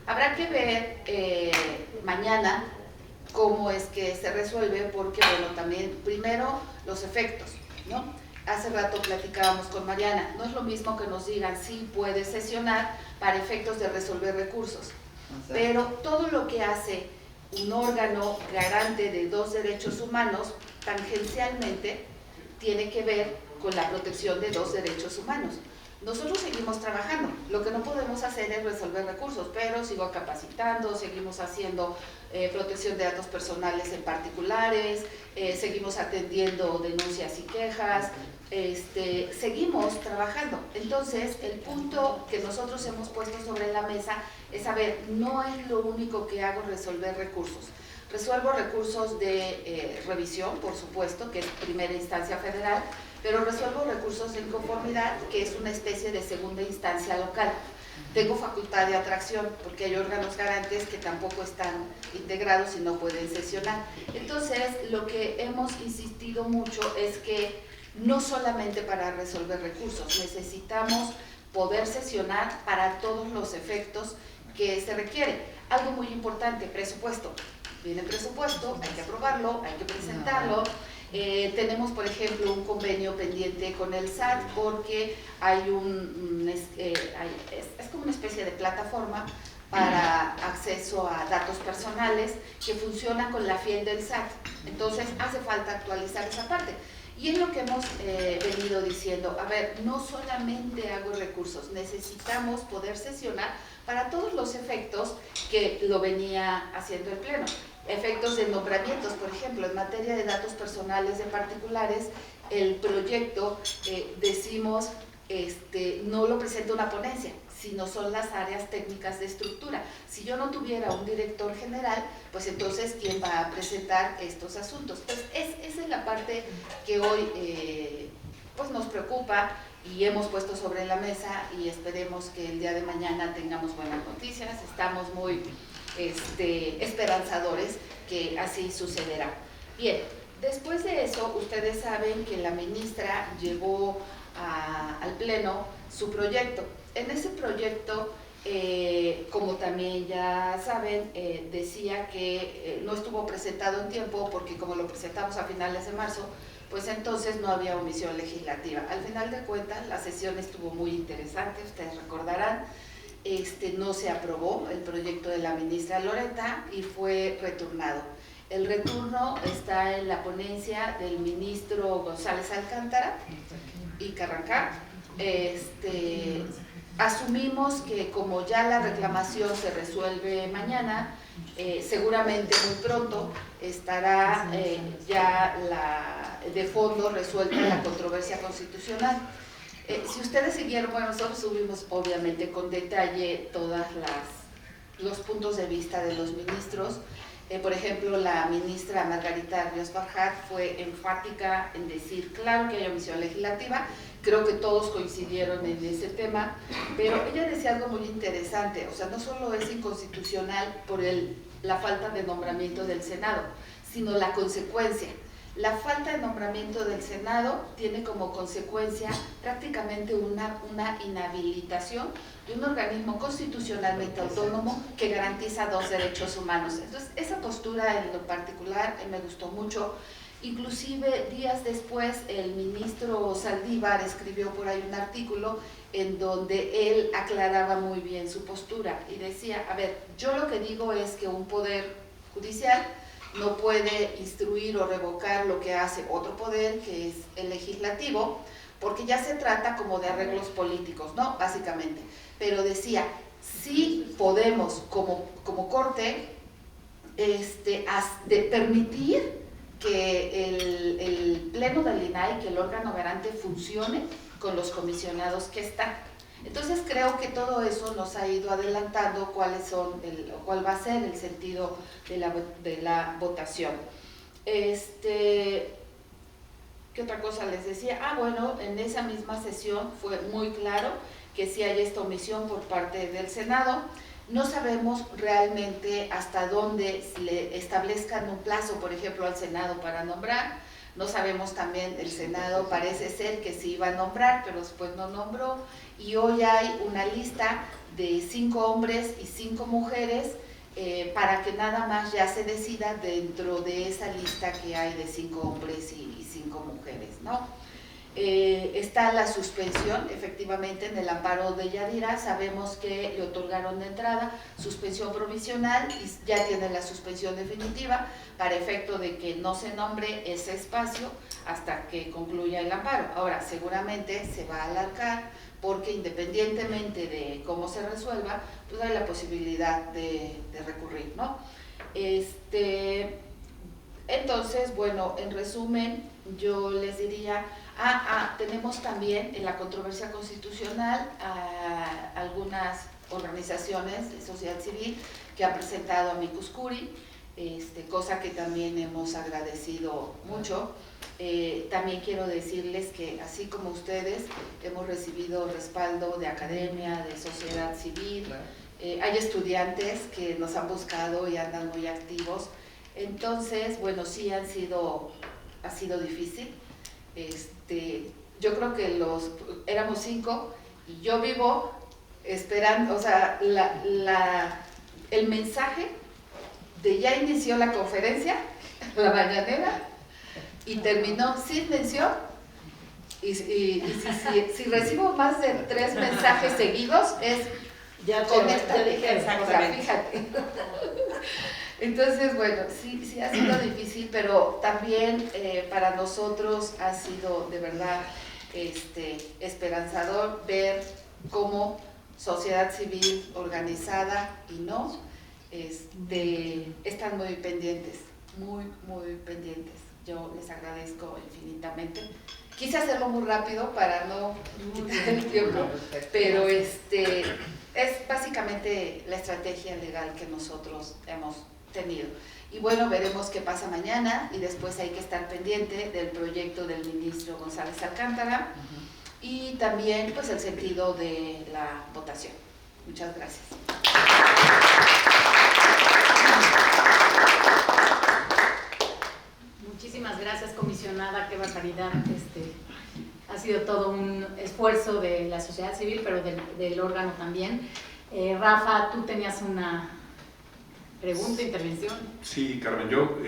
Habrá que ver mañana cómo es que se resuelve porque, bueno, también primero los efectos, ¿no? Hace rato platicábamos con Mariana, no es lo mismo que nos digan sí puede sesionar para efectos de resolver recursos, pero todo lo que hace un órgano garante de 2 derechos humanos tangencialmente tiene que ver con la protección de 2 derechos humanos. Nosotros seguimos trabajando, lo que no podemos hacer es resolver recursos, pero sigo capacitando, seguimos haciendo protección de datos personales en particulares, seguimos atendiendo denuncias y quejas, seguimos trabajando. Entonces, el punto que nosotros hemos puesto sobre la mesa es, a ver, no es lo único que hago resolver recursos. Resuelvo recursos de revisión, por supuesto, que es primera instancia federal, pero resuelvo recursos de inconformidad, que es una especie de segunda instancia local. Tengo facultad de atracción, porque hay órganos garantes que tampoco están integrados y no pueden sesionar. Entonces, lo que hemos insistido mucho es que no solamente para resolver recursos, necesitamos poder sesionar para todos los efectos que se requiere. Algo muy importante, presupuesto. Viene presupuesto, hay que aprobarlo, hay que presentarlo. Tenemos, por ejemplo, un convenio pendiente con el SAT porque hay es como una especie de plataforma para acceso a datos personales que funciona con la fiel del SAT. Entonces, hace falta actualizar esa parte. Y es lo que hemos venido diciendo, a ver, no solamente hago recursos, necesitamos poder sesionar para todos los efectos que lo venía haciendo el Pleno. Efectos de nombramientos, por ejemplo, en materia de datos personales de particulares, el proyecto, decimos, no lo presenta una ponencia, sino son las áreas técnicas de estructura. Si yo no tuviera un director general, pues entonces, ¿quién va a presentar estos asuntos? Pues esa es la parte que hoy pues nos preocupa y hemos puesto sobre la mesa y esperemos que el día de mañana tengamos buenas noticias. Estamos muy esperanzadores que así sucederá. Bien, después de eso, ustedes saben que la ministra llevó al Pleno su proyecto. En ese proyecto, como también ya saben, decía que no estuvo presentado en tiempo porque como lo presentamos a finales de marzo, pues entonces no había omisión legislativa. Al final de cuentas, la sesión estuvo muy interesante, ustedes recordarán. No se aprobó el proyecto de la ministra Loretta y fue returnado. El retorno está en la ponencia del ministro González Alcántara y Carrancá. Asumimos que como ya la reclamación se resuelve mañana, seguramente muy pronto estará ya de fondo resuelta la controversia constitucional. Si ustedes siguieron, bueno, nosotros subimos obviamente con detalle todos los puntos de vista de los ministros. Por ejemplo, la ministra Margarita Ríos Barjat fue enfática en decir, claro que hay omisión legislativa, creo que todos coincidieron en ese tema, pero ella decía algo muy interesante, o sea, no solo es inconstitucional por la falta de nombramiento del Senado, sino la consecuencia. La falta de nombramiento del Senado tiene como consecuencia prácticamente una inhabilitación de un organismo constitucionalmente autónomo que garantiza 2 derechos humanos. Entonces, esa postura en lo particular me gustó mucho. Inclusive, días después, el ministro Saldívar escribió por ahí un artículo en donde él aclaraba muy bien su postura y decía, a ver, yo lo que digo es que un poder judicial no puede instruir o revocar lo que hace otro poder, que es el legislativo, porque ya se trata como de arreglos políticos, ¿no? Básicamente. Pero decía, sí podemos como corte permitir que el Pleno del INAI, que el órgano garante, funcione con los comisionados que están. Entonces creo que todo eso nos ha ido adelantando cuál va a ser el sentido de la votación. ¿Qué otra cosa les decía? Bueno, en esa misma sesión fue muy claro que sí hay esta omisión por parte del Senado. No sabemos realmente hasta dónde le establezcan un plazo, por ejemplo, al Senado para nombrar. No sabemos también, el Senado parece ser que sí iba a nombrar, pero después no nombró. Y hoy hay una lista de 5 hombres y 5 mujeres para que nada más ya se decida dentro de esa lista que hay de 5 hombres y 5 mujeres, ¿no? Está la suspensión, efectivamente, en el amparo de Yadira. Sabemos que le otorgaron de entrada suspensión provisional y ya tiene la suspensión definitiva para efecto de que no se nombre ese espacio hasta que concluya el amparo. Ahora, seguramente se va a alargar porque independientemente de cómo se resuelva, pues hay la posibilidad de recurrir, ¿no? Entonces, bueno, en resumen, yo les diría, tenemos también en la controversia constitucional algunas organizaciones de sociedad civil que han presentado amicus curiae, cosa que también hemos agradecido mucho. También quiero decirles que así como ustedes hemos recibido respaldo de academia, de sociedad civil, hay estudiantes que nos han buscado y andan muy activos. Entonces, bueno, sí ha sido difícil. Yo creo que éramos 5 y yo vivo esperando, o sea, el mensaje de ya inició la conferencia, la mañanera, y terminó sin mención. Y si recibo más de 3 mensajes seguidos, es ya con esta exactamente. o sea, fíjate. Entonces, bueno, sí ha sido difícil, pero también para nosotros ha sido de verdad esperanzador ver cómo sociedad civil organizada y no están muy pendientes, muy pendientes. Yo les agradezco infinitamente. Quise hacerlo muy rápido para no quitar el tiempo, pero es básicamente la estrategia legal que nosotros hemos tenido. Y bueno, veremos qué pasa mañana y después hay que estar pendiente del proyecto del ministro González Alcántara y también pues el sentido de la votación. Muchas gracias. Muchísimas gracias, comisionada, qué barbaridad. Ha sido todo un esfuerzo de la sociedad civil, pero del órgano también. Rafa, tú tenías una pregunta, intervención. Sí, Carmen, yo,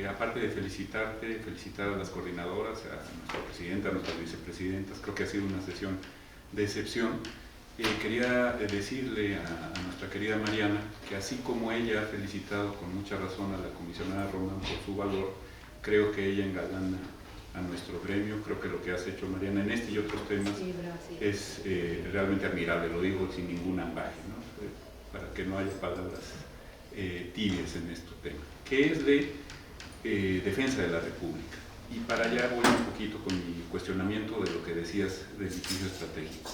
aparte de felicitarte, felicitar a las coordinadoras, a nuestra presidenta, a nuestras vicepresidentas, creo que ha sido una sesión de excepción. Quería decirle a nuestra querida Mariana que así como ella ha felicitado con mucha razón a la comisionada Román por su valor, creo que ella engalana a nuestro gremio. Creo que lo que has hecho, Mariana, en este y otros temas es realmente admirable, lo digo sin ningún ambaje, ¿no? Para que no haya palabras tibias en este tema, que es de defensa de la República. Y para allá voy un poquito con mi cuestionamiento de lo que decías del litigio estratégico.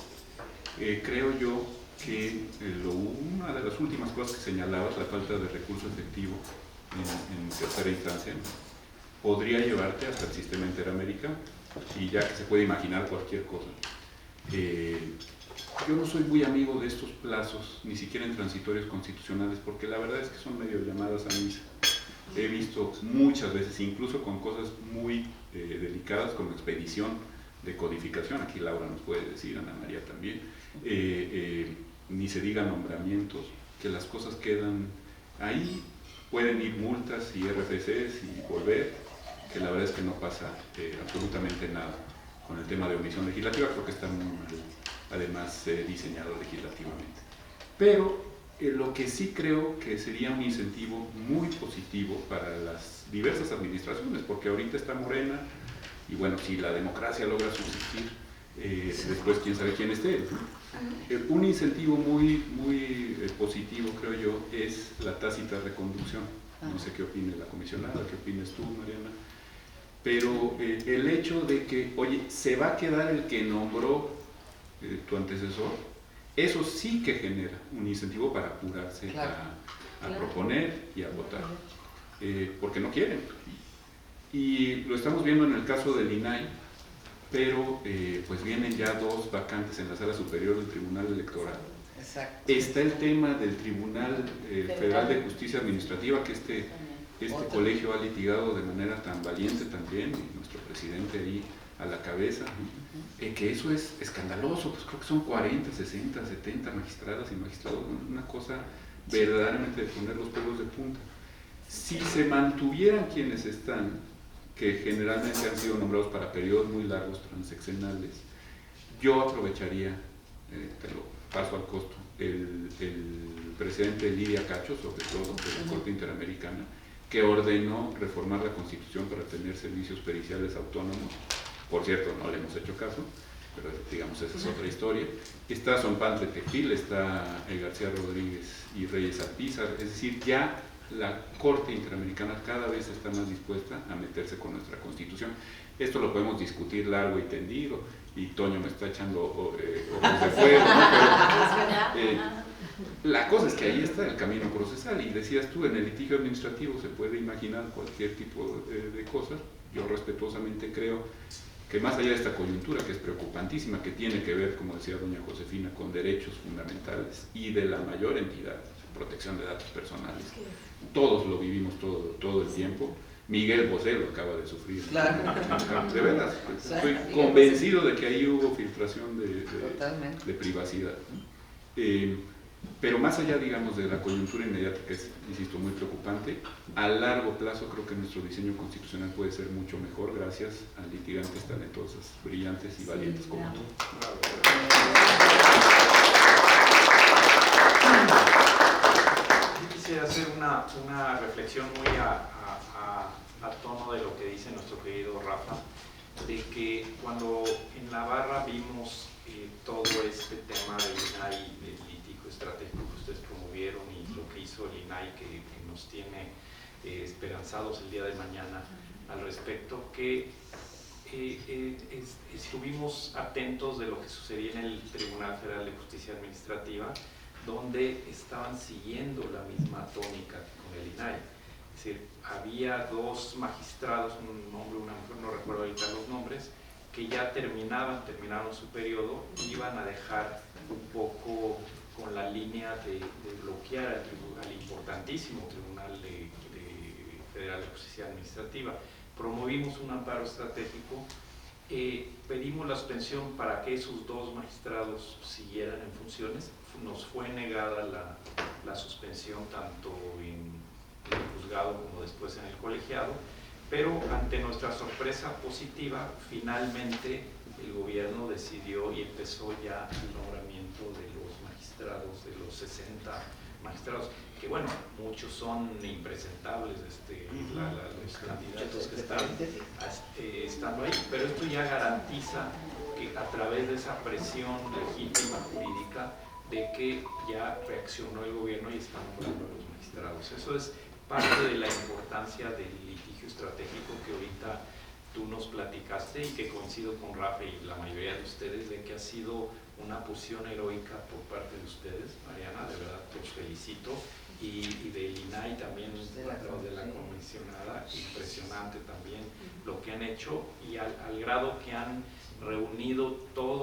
Creo yo que una de las últimas cosas que señalabas, la falta de recurso efectivo en tercera instancia, podría llevarte hasta el sistema interamericano, y ya que se puede imaginar cualquier cosa. Yo no soy muy amigo de estos plazos, ni siquiera en transitorios constitucionales, porque la verdad es que son medio llamadas a misa. He visto muchas veces, incluso con cosas muy delicadas, como expedición de codificación, aquí Laura nos puede decir, Ana María también, ni se diga nombramientos, que las cosas quedan ahí, pueden ir multas y RFCs y volver, que la verdad es que no pasa absolutamente nada con el tema de omisión legislativa. Creo que está muy mal, además, diseñado legislativamente. Pero lo que sí creo que sería un incentivo muy positivo para las diversas administraciones, porque ahorita está Morena, y bueno, si la democracia logra subsistir, después quién sabe quién esté. Un incentivo muy positivo, creo yo, es la tácita reconducción. No sé qué opine la comisionada, qué opines tú, Mariana, pero el hecho de que, oye, se va a quedar el que nombró tu antecesor, eso sí que genera un incentivo para apurarse a proponer y a votar, porque no quieren. Y lo estamos viendo en el caso del INAI, pero pues vienen ya 2 vacantes en la Sala Superior del Tribunal Electoral. Exacto. Está el tema del Tribunal Federal de Justicia Administrativa, que este colegio ha litigado de manera tan valiente también, y nuestro presidente ahí a la cabeza, que eso es escandaloso, pues creo que son 40, 60, 70 magistradas y magistrados, una cosa verdaderamente de poner los pelos de punta. Si se mantuvieran quienes están, que generalmente han sido nombrados para periodos muy largos, transeccionales. Yo aprovecharía, te lo paso al costo, el presidente Lidia Cacho, sobre todo de la Corte Interamericana, que ordenó reformar la Constitución para tener servicios periciales autónomos. Por cierto, no le hemos hecho caso, pero digamos, esa es otra historia. Está Sonpantle Tejil, está García Rodríguez y Reyes Alpizar, es decir, ya la Corte Interamericana cada vez está más dispuesta a meterse con nuestra Constitución. Esto lo podemos discutir largo y tendido, y Toño me está echando ojos de fuego, ¿no? Pero, la cosa es que ahí está el camino procesal, y decías tú, en el litigio administrativo se puede imaginar cualquier tipo de cosas. Yo respetuosamente creo que más allá de esta coyuntura, que es preocupantísima, que tiene que ver, como decía doña Josefina, con derechos fundamentales y de la mayor entidad, protección de datos personales, todos lo vivimos todo el tiempo. Miguel Bosé lo acaba de sufrir. Claro. De veras, estoy convencido de que ahí hubo filtración de privacidad. Pero más allá, digamos, de la coyuntura inmediata, que es, insisto, muy preocupante, a largo plazo creo que nuestro diseño constitucional puede ser mucho mejor gracias a litigantes talentosos, brillantes y valientes como tú. Yo quisiera hacer una reflexión muy a tono de lo que dice nuestro querido Rafa, de que cuando en la barra vimos todo este tema del INAI, del litigio estratégico que ustedes promovieron y lo que hizo el INAI, que nos tiene esperanzados el día de mañana al respecto, que estuvimos atentos de lo que sucedía en el Tribunal Federal de Justicia Administrativa, donde estaban siguiendo la misma tónica con el INAI. Es decir, había dos magistrados, un hombre y una mujer, no recuerdo ahorita los nombres, que ya terminaron su periodo y iban a dejar un poco con la línea de bloquear al importantísimo Tribunal Federal de Justicia Administrativa. Promovimos un amparo estratégico, pedimos la suspensión para que esos dos magistrados siguieran en funciones. Nos fue negada la suspensión tanto en el juzgado como después en el colegiado, pero ante nuestra sorpresa positiva, finalmente el gobierno decidió y empezó ya el nombramiento de los magistrados, de los 60 magistrados, que bueno, muchos son impresentables, los candidatos que están estando ahí, pero esto ya garantiza que a través de esa presión legítima jurídica, de que ya reaccionó el gobierno y está nombrando a los magistrados. Eso es parte de la importancia del litigio estratégico que ahorita tú nos platicaste, y que coincido con Rafa y la mayoría de ustedes, de que ha sido una posición heroica por parte de ustedes, Mariana, de verdad te felicito, y del INAI también, a través de la comisionada, impresionante también lo que han hecho, y al grado que han reunido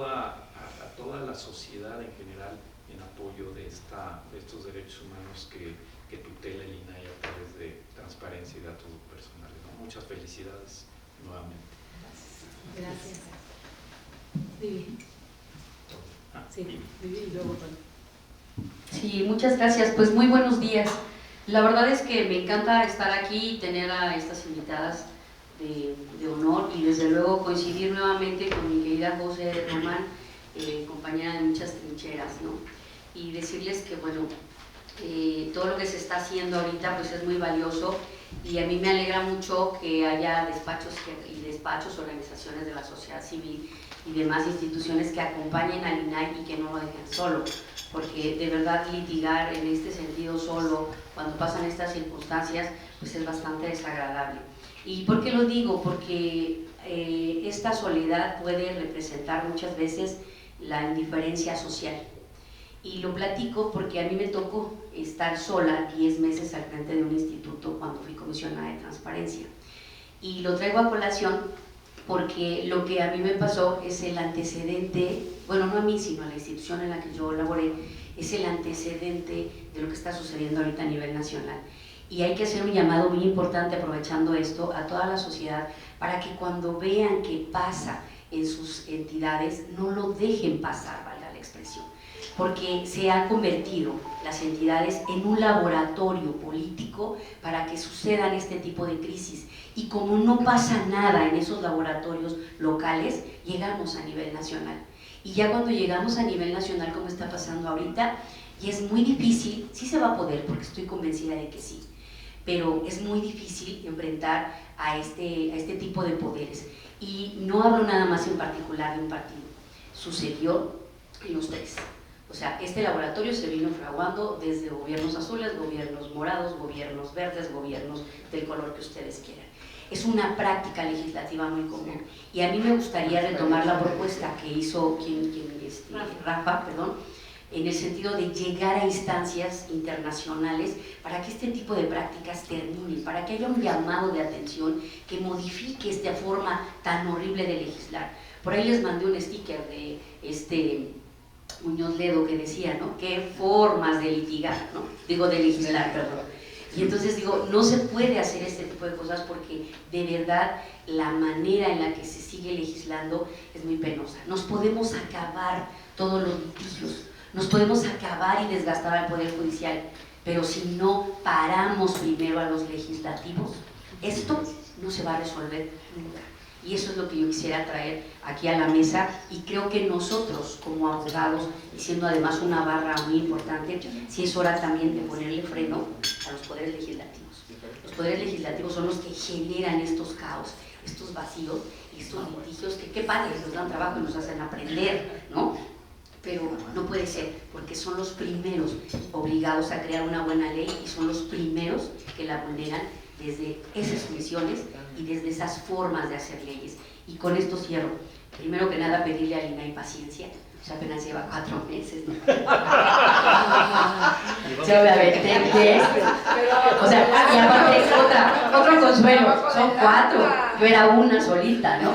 a toda la sociedad en general en apoyo de estos derechos humanos que tutela el INAI a través de transparencia y datos personales, ¿no? Muchas felicidades nuevamente. Gracias. Vivi. Sí, Vivi y luego Toño. Sí, muchas gracias. Pues muy buenos días. La verdad es que me encanta estar aquí y tener a estas invitadas de honor, y desde luego coincidir nuevamente con mi querida José Román, compañera de muchas trincheras, ¿no? Y decirles que, bueno, todo lo que se está haciendo ahorita pues es muy valioso, y a mí me alegra mucho que haya despachos, organizaciones de la sociedad civil y demás instituciones que acompañen al INAI y que no lo dejen solo, porque de verdad litigar en este sentido solo, cuando pasan estas circunstancias, pues es bastante desagradable. ¿Y por qué lo digo? Porque esta soledad puede representar muchas veces la indiferencia social. Y lo platico porque a mí me tocó estar sola 10 meses al frente de un instituto cuando fui comisionada de transparencia. Y lo traigo a colación porque lo que a mí me pasó es el antecedente, bueno, no a mí, sino a la institución en la que yo laboré, es el antecedente de lo que está sucediendo ahorita a nivel nacional. Y hay que hacer un llamado muy importante, aprovechando esto, a toda la sociedad, para que cuando vean que pasa en sus entidades, no lo dejen pasar, valga la expresión. porque se han convertido las entidades en un laboratorio político para que sucedan este tipo de crisis. Y como no pasa nada en esos laboratorios locales, llegamos a nivel nacional. Y ya cuando llegamos a nivel nacional, como está pasando ahorita, y es muy difícil, sí se va a poder, porque estoy convencida de que sí, pero es muy difícil enfrentar a este tipo de poderes. Y no hablo nada más en particular de un partido, sucedió en los tres. O sea, este laboratorio se vino fraguando desde gobiernos azules, gobiernos morados, gobiernos verdes, gobiernos del color que ustedes quieran. Es una práctica legislativa muy común. Y a mí me gustaría retomar la propuesta que hizo Rafa, en el sentido de llegar a instancias internacionales para que este tipo de prácticas terminen, para que haya un llamado de atención que modifique esta forma tan horrible de legislar. Por ahí les mandé un sticker de Muñoz Ledo que decía, ¿no? ¿Qué formas de litigar, ¿no? Digo, de legislar, perdón. Y entonces digo, no se puede hacer este tipo de cosas porque de verdad la manera en la que se sigue legislando es muy penosa. Nos podemos acabar todos los litigios, nos podemos acabar y desgastar al Poder Judicial, pero si no paramos primero a los legislativos, esto no se va a resolver nunca. Y eso es lo que yo quisiera traer aquí a la mesa, y creo que nosotros como abogados, y siendo además una barra muy importante, sí es hora también de ponerle freno a los poderes legislativos. Los poderes legislativos son los que generan estos caos, estos vacíos y estos litigios que qué padre, nos dan trabajo y nos hacen aprender, ¿no? Pero no puede ser, porque son los primeros obligados a crear una buena ley y son los primeros que la vulneran desde esas misiones y desde esas formas de hacer leyes. Y con esto cierro. Primero que nada, pedirle a Lina paciencia. O sea, apenas lleva 4 meses, ¿no? Ya me aventé 10. O sea, y aparte otro consuelo, son 4. Yo era una solita, ¿no?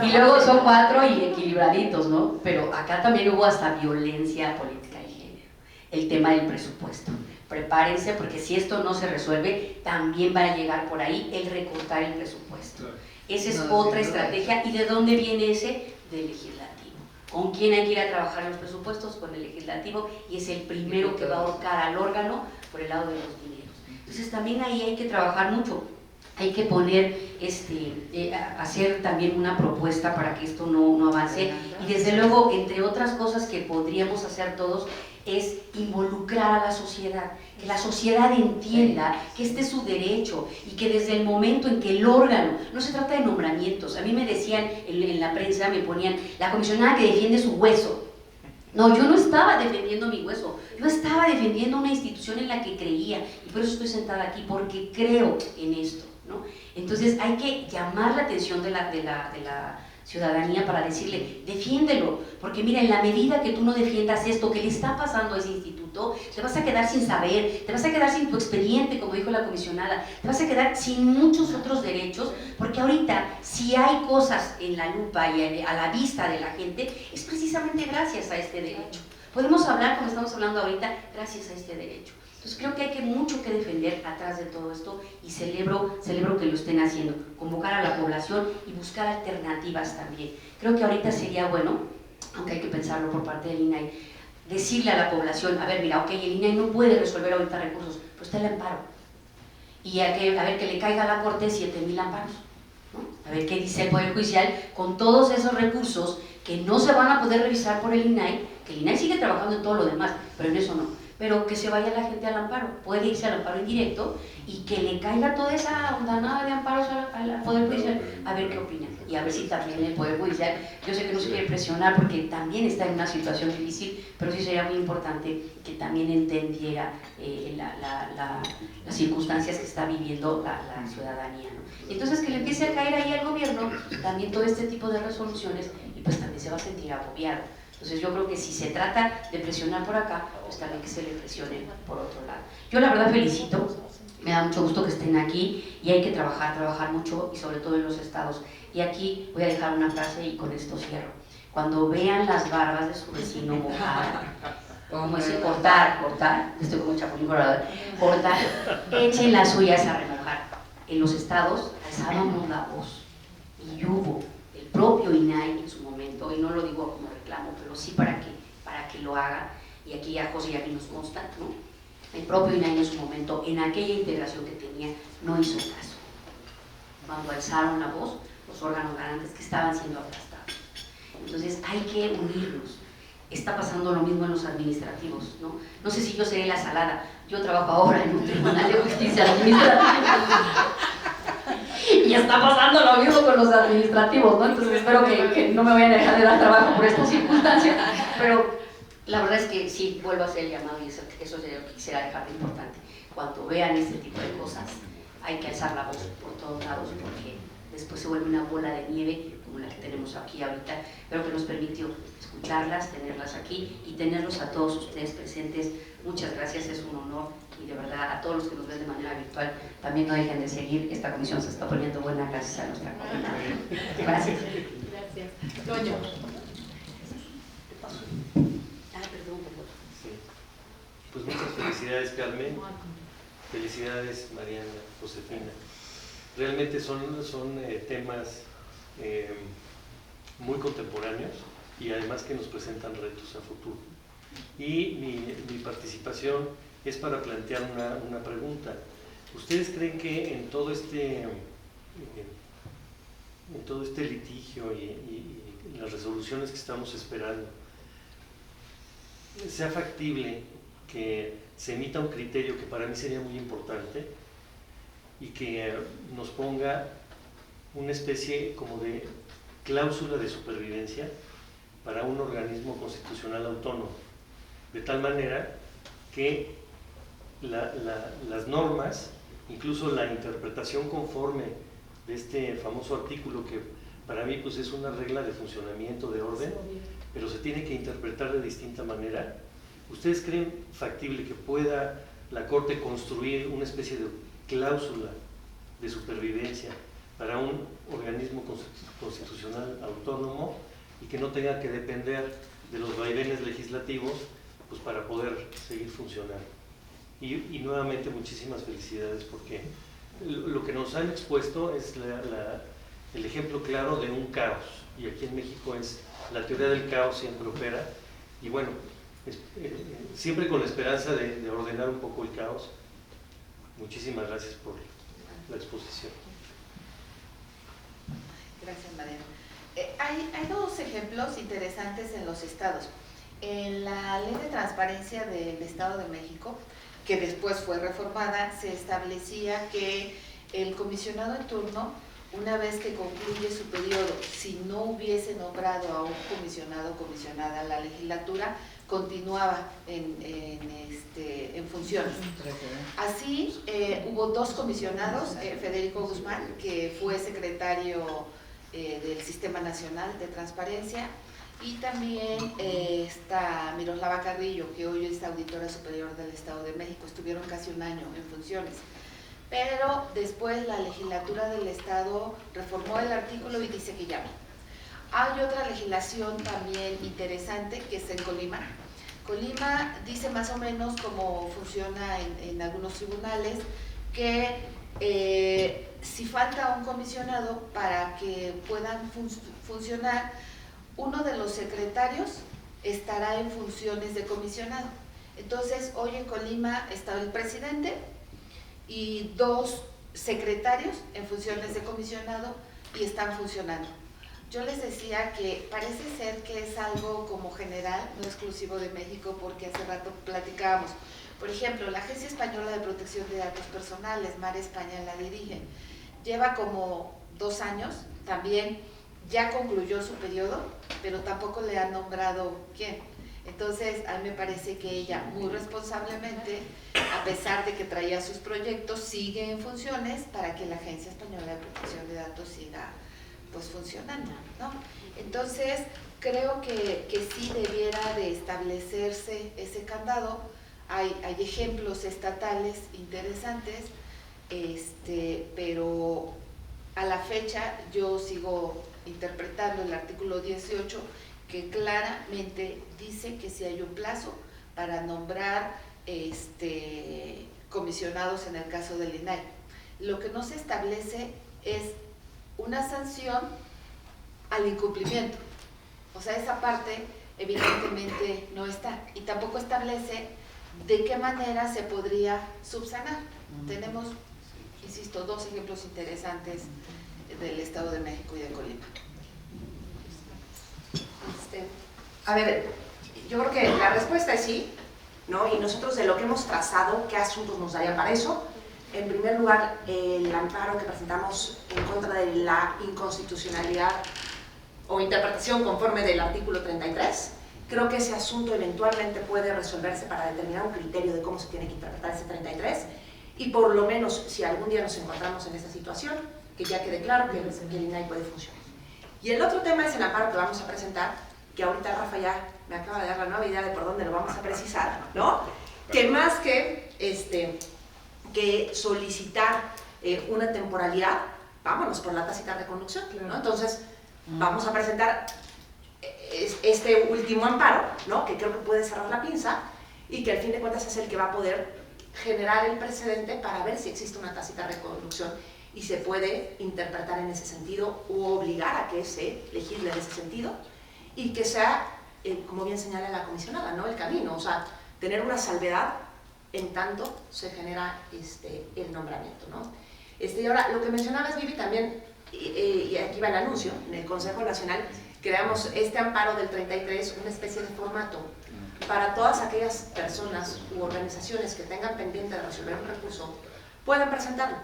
Y luego son 4 y equilibraditos, ¿no? Pero acá también hubo hasta violencia política de género. El tema del presupuesto. Prepárense, porque si esto no se resuelve, también va a llegar por ahí el recortar el presupuesto. Esa es otra estrategia. ¿Y de dónde viene ese? Del legislativo. ¿Con quién hay que ir a trabajar los presupuestos? Con el legislativo, y es el primero que va a ahorcar al órgano por el lado de los dineros. Entonces también ahí hay que trabajar mucho. Hay que poner, hacer también una propuesta para que esto no avance. Y desde luego, entre otras cosas que podríamos hacer todos, es involucrar a la sociedad, que la sociedad entienda que este es su derecho y que desde el momento en que el órgano, no se trata de nombramientos, a mí me decían en la prensa, me ponían, la comisionada que defiende su hueso. No, yo no estaba defendiendo mi hueso, yo estaba defendiendo una institución en la que creía, y por eso estoy sentada aquí, porque creo en esto, ¿no? Entonces hay que llamar la atención de la ciudadanía para decirle, defiéndelo, porque mira, en la medida que tú no defiendas esto que le está pasando a ese instituto, te vas a quedar sin saber, te vas a quedar sin tu expediente, como dijo la comisionada, te vas a quedar sin muchos otros derechos, porque ahorita si hay cosas en la lupa y a la vista de la gente, es precisamente gracias a este derecho. Podemos hablar, como estamos hablando ahorita, gracias a este derecho. Entonces creo que hay mucho que defender atrás de todo esto, y celebro que lo estén haciendo, convocar a la población y buscar alternativas también. Creo que ahorita sería bueno, aunque hay que pensarlo por parte del INAI, decirle a la población, a ver, mira, ok, el INAI no puede resolver ahorita recursos, pero está el amparo. Y a ver que le caiga a la Corte 7,000 amparos, ¿no? A ver qué dice el Poder Judicial con todos esos recursos que no se van a poder revisar por el INAI, que el INAI sigue trabajando en todo lo demás, pero en eso no. Pero que se vaya la gente al amparo, puede irse al amparo indirecto y que le caiga toda esa ondanada de amparos al Poder Judicial, a ver qué opinan, y a ver si también el Poder Judicial, yo sé que no se quiere presionar porque también está en una situación difícil, pero sí sería muy importante que también entendiera las circunstancias que está viviendo la ciudadanía, ¿no? Entonces que le empiece a caer ahí al gobierno también todo este tipo de resoluciones, y pues también se va a sentir agobiado. Entonces yo creo que si se trata de presionar por acá, pues también que se le presione por otro lado. Yo la verdad felicito, me da mucho gusto que estén aquí, y hay que trabajar mucho, y sobre todo en los estados. Y aquí voy a dejar una frase y con esto cierro. Cuando vean las barbas de su vecino mojadas, como ese cortar, estoy como chapulín colorado, cortar, echen las suyas a remojar. En los estados alzábamos la voz, y hubo propio INAI en su momento, y no lo digo como reclamo, pero sí para que lo haga, y aquí a José y a mí nos consta, ¿no? El propio INAI en su momento, en aquella integración que tenía, no hizo caso. Cuando alzaron la voz, los órganos garantes que estaban siendo aplastados. Entonces hay que unirnos. Está pasando lo mismo en los administrativos, ¿no? No sé si yo seré la salada. Yo trabajo ahora en un tribunal de justicia administrativa. Y está pasando lo mismo con los administrativos, ¿no? Entonces espero que no me vayan a dejar de dar trabajo por esta circunstancia. Pero la verdad es que sí, vuelvo a hacer el llamado y eso sería lo que quisiera dejar de importante. Cuando vean este tipo de cosas, hay que alzar la voz por todos lados porque después se vuelve una bola de nieve como la que tenemos aquí ahorita, pero que nos permitió escucharlas, tenerlas aquí y tenerlos a todos ustedes presentes. Muchas gracias, es un honor y de verdad a todos los que nos ven de manera virtual también no dejen de seguir. Esta comisión se está poniendo buena gracias a nuestra coordinadora. Gracias. Gracias. Toño. Sí. Pues muchas felicidades, Carmen. Felicidades, Mariana, Josefina. Realmente son temas muy contemporáneos y además que nos presentan retos a futuro. Y mi participación es para plantear una pregunta. ¿Ustedes creen que en todo este litigio y las resoluciones que estamos esperando, sea factible que se emita un criterio que para mí sería muy importante y que nos ponga una especie como de cláusula de supervivencia para un organismo constitucional autónomo, de tal manera que las normas, incluso la interpretación conforme de este famoso artículo que para mí pues es una regla de funcionamiento, de orden, pero se tiene que interpretar de distinta manera. ¿Ustedes creen factible que pueda la Corte construir una especie de cláusula de supervivencia para un organismo constitucional autónomo y que no tenga que depender de los vaivenes legislativos pues para poder seguir funcionando? Y nuevamente muchísimas felicidades porque lo que nos han expuesto es el ejemplo claro de un caos, y aquí en México es la teoría del caos siempre opera, y bueno, siempre con la esperanza de ordenar un poco el caos. Muchísimas gracias por la exposición. Gracias, Mariana. Hay dos ejemplos interesantes en los estados. En la Ley de Transparencia del Estado de México, que después fue reformada, se establecía que el comisionado en turno, una vez que concluye su periodo, si no hubiese nombrado a un comisionado o comisionada a la legislatura, continuaba en funciones. Así, hubo dos comisionados, Federico Guzmán, que fue secretario del Sistema Nacional de Transparencia, y también está Miroslava Carrillo, que hoy es auditora superior del Estado de México. Estuvieron casi un año en funciones. Pero después la legislatura del Estado reformó el artículo y dice que ya no. Hay otra legislación también interesante que es en Colima. Colima dice más o menos cómo funciona en algunos tribunales, que si falta un comisionado para que puedan funcionar, uno de los secretarios estará en funciones de comisionado. Entonces, hoy en Colima está el presidente y dos secretarios en funciones de comisionado y están funcionando. Yo les decía que parece ser que es algo como general, no exclusivo de México, porque hace rato platicábamos. Por ejemplo, la Agencia Española de Protección de Datos Personales, Mar España la dirige, lleva como 2 años, también ya concluyó su periodo, pero tampoco le han nombrado quién. Entonces, a mí me parece que ella muy responsablemente, a pesar de que traía sus proyectos, sigue en funciones para que la Agencia Española de Protección de Datos siga pues funcionando, ¿no? Entonces, creo que sí debiera de establecerse ese candado. Hay ejemplos estatales interesantes, pero a la fecha yo sigo interpretando el artículo 18, que claramente dice que si hay un plazo para nombrar comisionados en el caso del INAI. Lo que no se establece es una sanción al incumplimiento. O sea, esa parte evidentemente no está, y tampoco establece de qué manera se podría subsanar. Tenemos, insisto, dos ejemplos interesantes del Estado de México y de Colima. A ver, yo creo que la respuesta es sí, ¿no? Y nosotros de lo que hemos trazado, ¿qué asuntos nos darían para eso? En primer lugar, el amparo que presentamos en contra de la inconstitucionalidad o interpretación conforme del artículo 33. Creo que ese asunto eventualmente puede resolverse para determinar un criterio de cómo se tiene que interpretar ese 33, y por lo menos si algún día nos encontramos en esa situación, que ya quede claro que el INAI puede funcionar. Y el otro tema es el amparo que vamos a presentar, que ahorita Rafa ya me acaba de dar la nueva idea de por dónde lo vamos a precisar, ¿no? Que más que solicitar una temporalidad, vámonos por la tácita reconducción, ¿no? Entonces, vamos a presentar este último amparo, ¿no? Que creo que puede cerrar la pinza y que al fin de cuentas es el que va a poder generar el precedente para ver si existe una tácita reconducción y se puede interpretar en ese sentido u obligar a que se legisle en ese sentido y que sea, como bien señala la comisionada, ¿no? El camino, o sea, tener una salvedad en tanto se genera el nombramiento, ¿no? Y ahora, lo que mencionabas, Vivi, también, y aquí va el anuncio, en el Consejo Nacional creamos este amparo del 33, una especie de formato para todas aquellas personas u organizaciones que tengan pendiente de resolver un recurso, puedan presentarlo,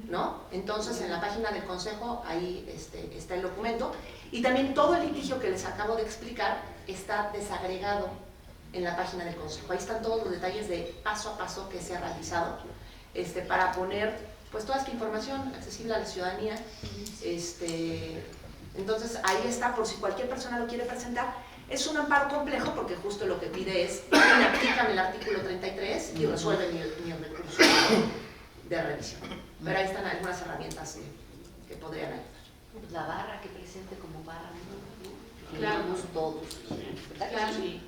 ¿no? Entonces, en la página del Consejo, ahí está el documento, y también todo el litigio que les acabo de explicar está desagregado en la página del Consejo. Ahí están todos los detalles de paso a paso que se ha realizado para poner pues toda esta información accesible a la ciudadanía. Entonces ahí está, por si cualquier persona lo quiere presentar. Es un amparo complejo porque justo lo que pide es aplícame el artículo 33 y resuelve mi recurso de revisión. Pero ahí están algunas herramientas que podrían ayudar. La barra que presente como barra, ¿no? Claro. Todos. Claro. Sí.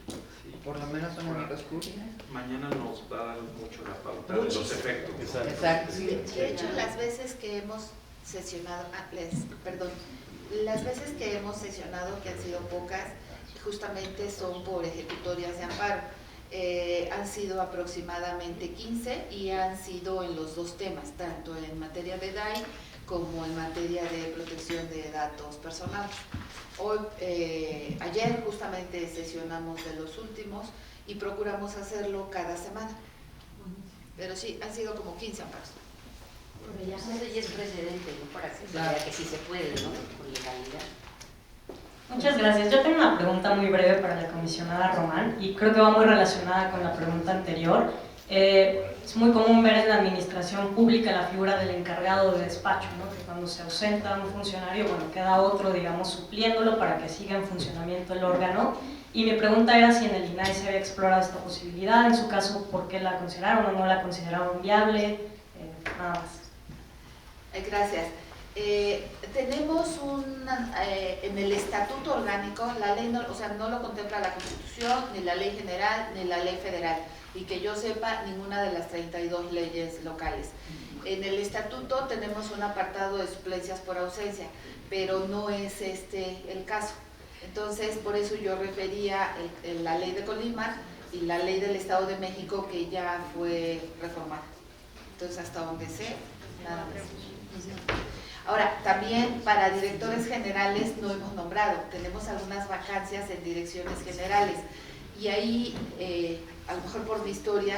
Por lo menos son amigos Curi. Mañana nos va a dar mucho la pauta de los efectos. Exacto. De hecho, las veces que hemos sesionado, las veces que hemos sesionado, que han sido pocas, justamente son por ejecutorias de amparo. Han sido aproximadamente 15 y han sido en los dos temas, tanto en materia de DAI como en materia de protección de datos personales. Ayer justamente sesionamos de los últimos y procuramos hacerlo cada semana. Pero sí, han sido como 15 amparos. Eso ya es precedente, ¿no? Para que se vea que sí se puede, ¿no? Por legalidad. Muchas gracias. Yo tengo una pregunta muy breve para la comisionada Román y creo que va muy relacionada con la pregunta anterior. Es muy común ver en la administración pública la figura del encargado de despacho, ¿no? Que cuando se ausenta un funcionario, bueno, queda otro, digamos, supliéndolo para que siga en funcionamiento el órgano. Y mi pregunta era si en el INAI se había explorado esta posibilidad, en su caso, ¿por qué la consideraron o no la consideraron viable? Nada más. Gracias. Tenemos en el estatuto orgánico, la ley no, no lo contempla la Constitución, ni la ley general, ni la ley federal, y que yo sepa ninguna de las 32 leyes locales. En el estatuto tenemos un apartado de suplencias por ausencia, pero no es el caso. Entonces, por eso yo refería la ley de Colima y la ley del Estado de México, que ya fue reformada. Entonces, hasta donde sé, nada más. Ahora, también para directores generales no hemos nombrado, tenemos algunas vacancias en direcciones generales y ahí, a lo mejor por mi historia,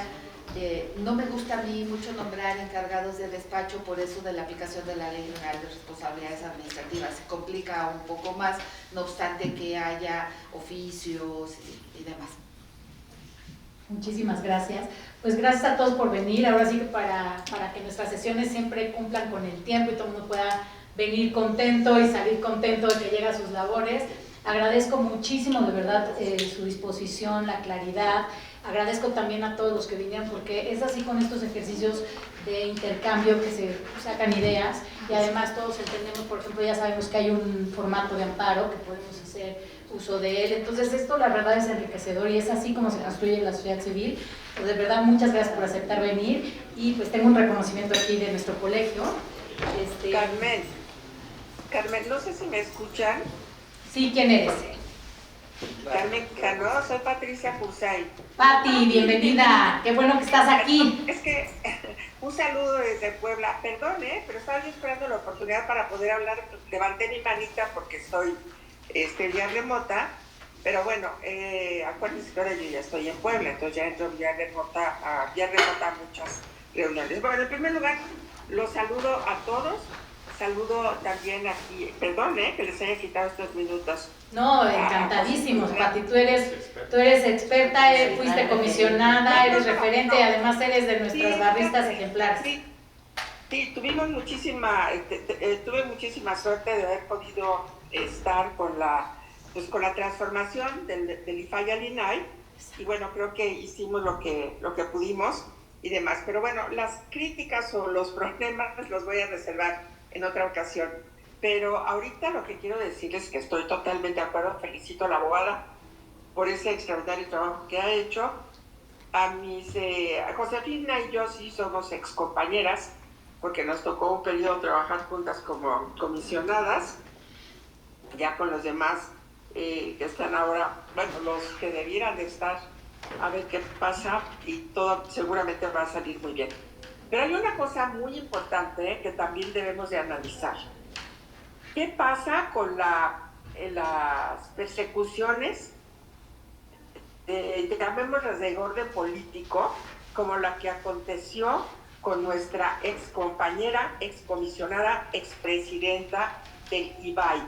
no me gusta a mí mucho nombrar encargados de despacho por eso de la aplicación de la Ley General de Responsabilidades Administrativas, se complica un poco más, no obstante que haya oficios y demás. Muchísimas gracias. Pues gracias a todos por venir. Ahora sí que para que nuestras sesiones siempre cumplan con el tiempo y todo el mundo pueda venir contento y salir contento de que llega a sus labores. Agradezco muchísimo de verdad su disposición, la claridad. Agradezco también a todos los que vinieron porque es así con estos ejercicios de intercambio que se sacan ideas y además todos entendemos, por ejemplo, ya sabemos que hay un formato de amparo que podemos hacer uso de él. Entonces esto la verdad es enriquecedor y es así como se construye la sociedad civil. Pues de verdad muchas gracias por aceptar venir y pues tengo un reconocimiento aquí de nuestro colegio. Carmen, no sé si me escuchan. Sí, ¿quién eres? Carmen Cano, soy Patricia Cursay. Pati, bienvenida, qué bueno que estás aquí. Es que un saludo desde Puebla, perdón, pero estaba yo esperando la oportunidad para poder hablar, levanté mi manita porque estoy vía remota, pero bueno, acuérdense que ahora yo ya estoy en Puebla, entonces ya entro vía remota a muchas reuniones. Bueno, en primer lugar, los saludo a todos. Saludo también aquí, perdón, que les haya quitado estos minutos. No, encantadísimos, Pati, tú eres experta, fuiste comisionada, eres referente y además eres de nuestras barristas ejemplares. Sí, tuve muchísima suerte de haber podido estar con la transformación del IFAI al INAI, y bueno, creo que hicimos lo que pudimos y demás, pero bueno, las críticas o los problemas los voy a reservar en otra ocasión. Pero ahorita lo que quiero decirles es que estoy totalmente de acuerdo, felicito a la abogada por ese extraordinario trabajo que ha hecho. A Josefina y yo sí somos excompañeras, porque nos tocó un periodo trabajar juntas como comisionadas, ya con los demás que están ahora, bueno, los que debieran de estar, a ver qué pasa, y todo seguramente va a salir muy bien. Pero hay una cosa muy importante que también debemos de analizar. ¿Qué pasa con las persecuciones, llamémoslas de orden político, como la que aconteció con nuestra excompañera, excomisionada, expresidenta del IBAI?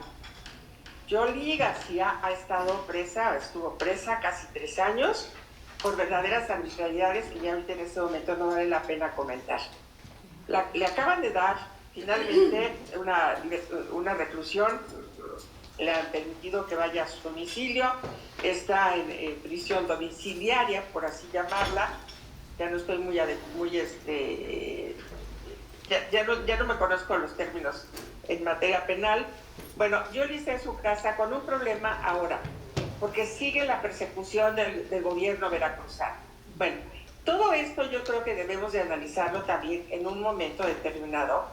Yoli García estuvo presa casi 3 años, por verdaderas arbitrariedades que ya ahorita en este momento no vale la pena comentar. Le acaban de dar finalmente una reclusión, le han permitido que vaya a su domicilio, está en prisión domiciliaria, por así llamarla. Ya no estoy ya no me conozco los términos en materia penal. Bueno, yo le hice en su casa con un problema ahora, porque sigue la persecución del gobierno veracruzano. Bueno, todo esto yo creo que debemos de analizarlo también en un momento determinado,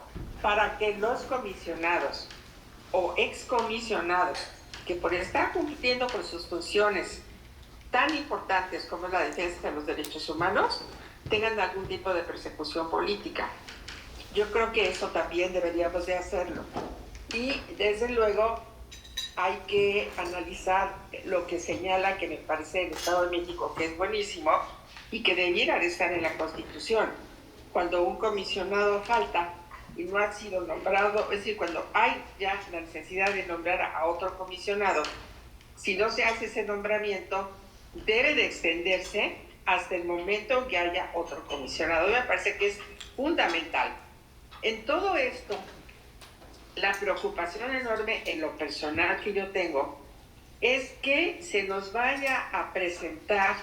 para que los comisionados o excomisionados que por estar cumpliendo con sus funciones tan importantes como la defensa de los derechos humanos tengan algún tipo de persecución política. Yo creo que eso también deberíamos de hacerlo. Y desde luego hay que analizar lo que señala, que me parece el Estado de México, que es buenísimo y que debiera de estar en la Constitución. Cuando un comisionado falta y no ha sido nombrado, es decir, cuando hay ya la necesidad de nombrar a otro comisionado, si no se hace ese nombramiento, debe de extenderse hasta el momento en que haya otro comisionado. Me parece que es fundamental. En todo esto, la preocupación enorme en lo personal que yo tengo es que se nos vaya a presentar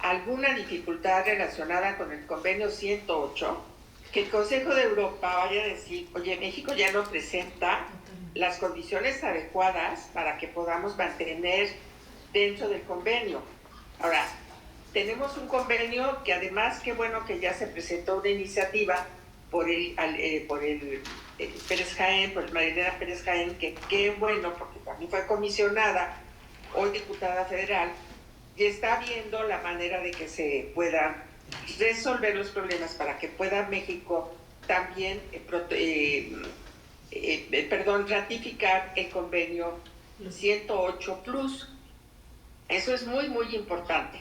alguna dificultad relacionada con el convenio 108, que el Consejo de Europa vaya a decir, oye, México ya no presenta las condiciones adecuadas para que podamos mantener dentro del convenio. Ahora, tenemos un convenio que además, qué bueno que ya se presentó una iniciativa por el Pérez Jaén, por el Marinera Pérez Jaén, que qué bueno, porque también fue comisionada, hoy diputada federal, y está viendo la manera de que se puedan resolver los problemas para que pueda México también ratificar el convenio 108 Plus. Eso es muy, muy importante.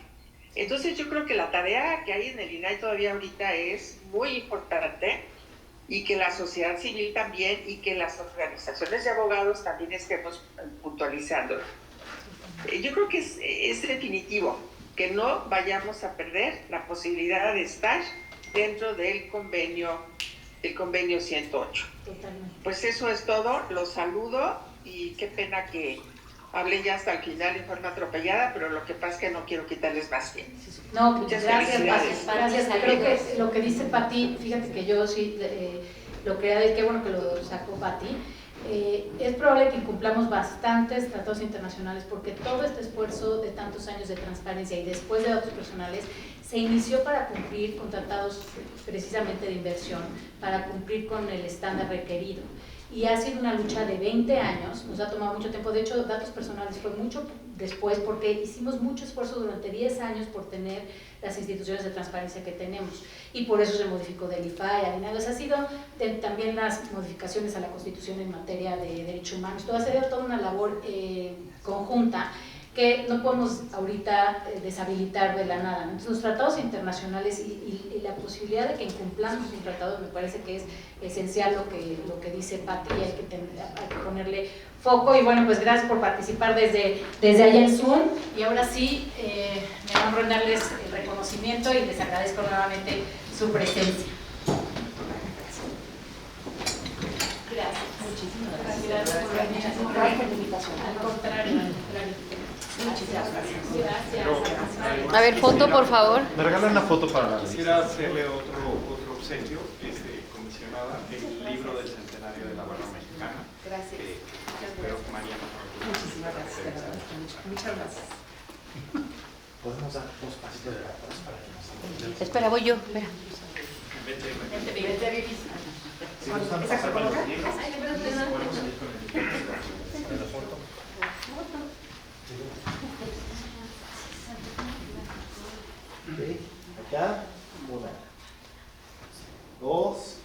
Entonces yo creo que la tarea que hay en el INAI todavía ahorita es muy importante, y que la sociedad civil también, y que las organizaciones de abogados también estemos puntualizando. Yo creo que es definitivo que no vayamos a perder la posibilidad de estar dentro del convenio 108. Totalmente. Pues eso es todo, los saludo, y qué pena que hablé ya hasta el final en forma atropellada, pero lo que pasa es que no quiero quitarles más tiempo. No, muchas gracias, felicidades. Gracias. Creo que lo que dice Pati, fíjate que yo sí lo quería decir, qué bueno que lo sacó Pati. Es probable que incumplamos bastantes tratados internacionales, porque todo este esfuerzo de tantos años de transparencia y después de datos personales se inició para cumplir con tratados precisamente de inversión, para cumplir con el estándar requerido. Y ha sido una lucha de 20 años, nos ha tomado mucho tiempo. De hecho, datos personales fue mucho después, porque hicimos mucho esfuerzo durante 10 años por tener las instituciones de transparencia que tenemos, y por eso se modificó del IFAI, ha sido también las modificaciones a la Constitución en materia de derechos humanos, todo ha sido toda una labor conjunta que no podemos ahorita deshabilitar de la nada. Entonces, los tratados internacionales y la posibilidad de que incumplamos un tratado me parece que es esencial lo que dice Pati, hay que ponerle foco. Y bueno, pues gracias por participar desde allá en Zoom, y ahora sí me honro en darles el reconocimiento y les agradezco nuevamente su presencia. Gracias. Muchísimas gracias. Gracias por venir. Gracias por la invitación. Al contrario. Muchísimas gracias. A ver, foto, por favor. Me regalan una foto para la Quisiera hacerle otro obsequio, comisionada, el libro del centenario de la barra mexicana. Gracias. Espero que Mariana. Muchísimas gracias. Muchas gracias. Podemos dar dos pasitos de atrás para que nos... Espera, voy yo. Espera. Vete, Si nos dan pasar para los libros, podemos ir con el la foto. Ok, acá, 1, 2,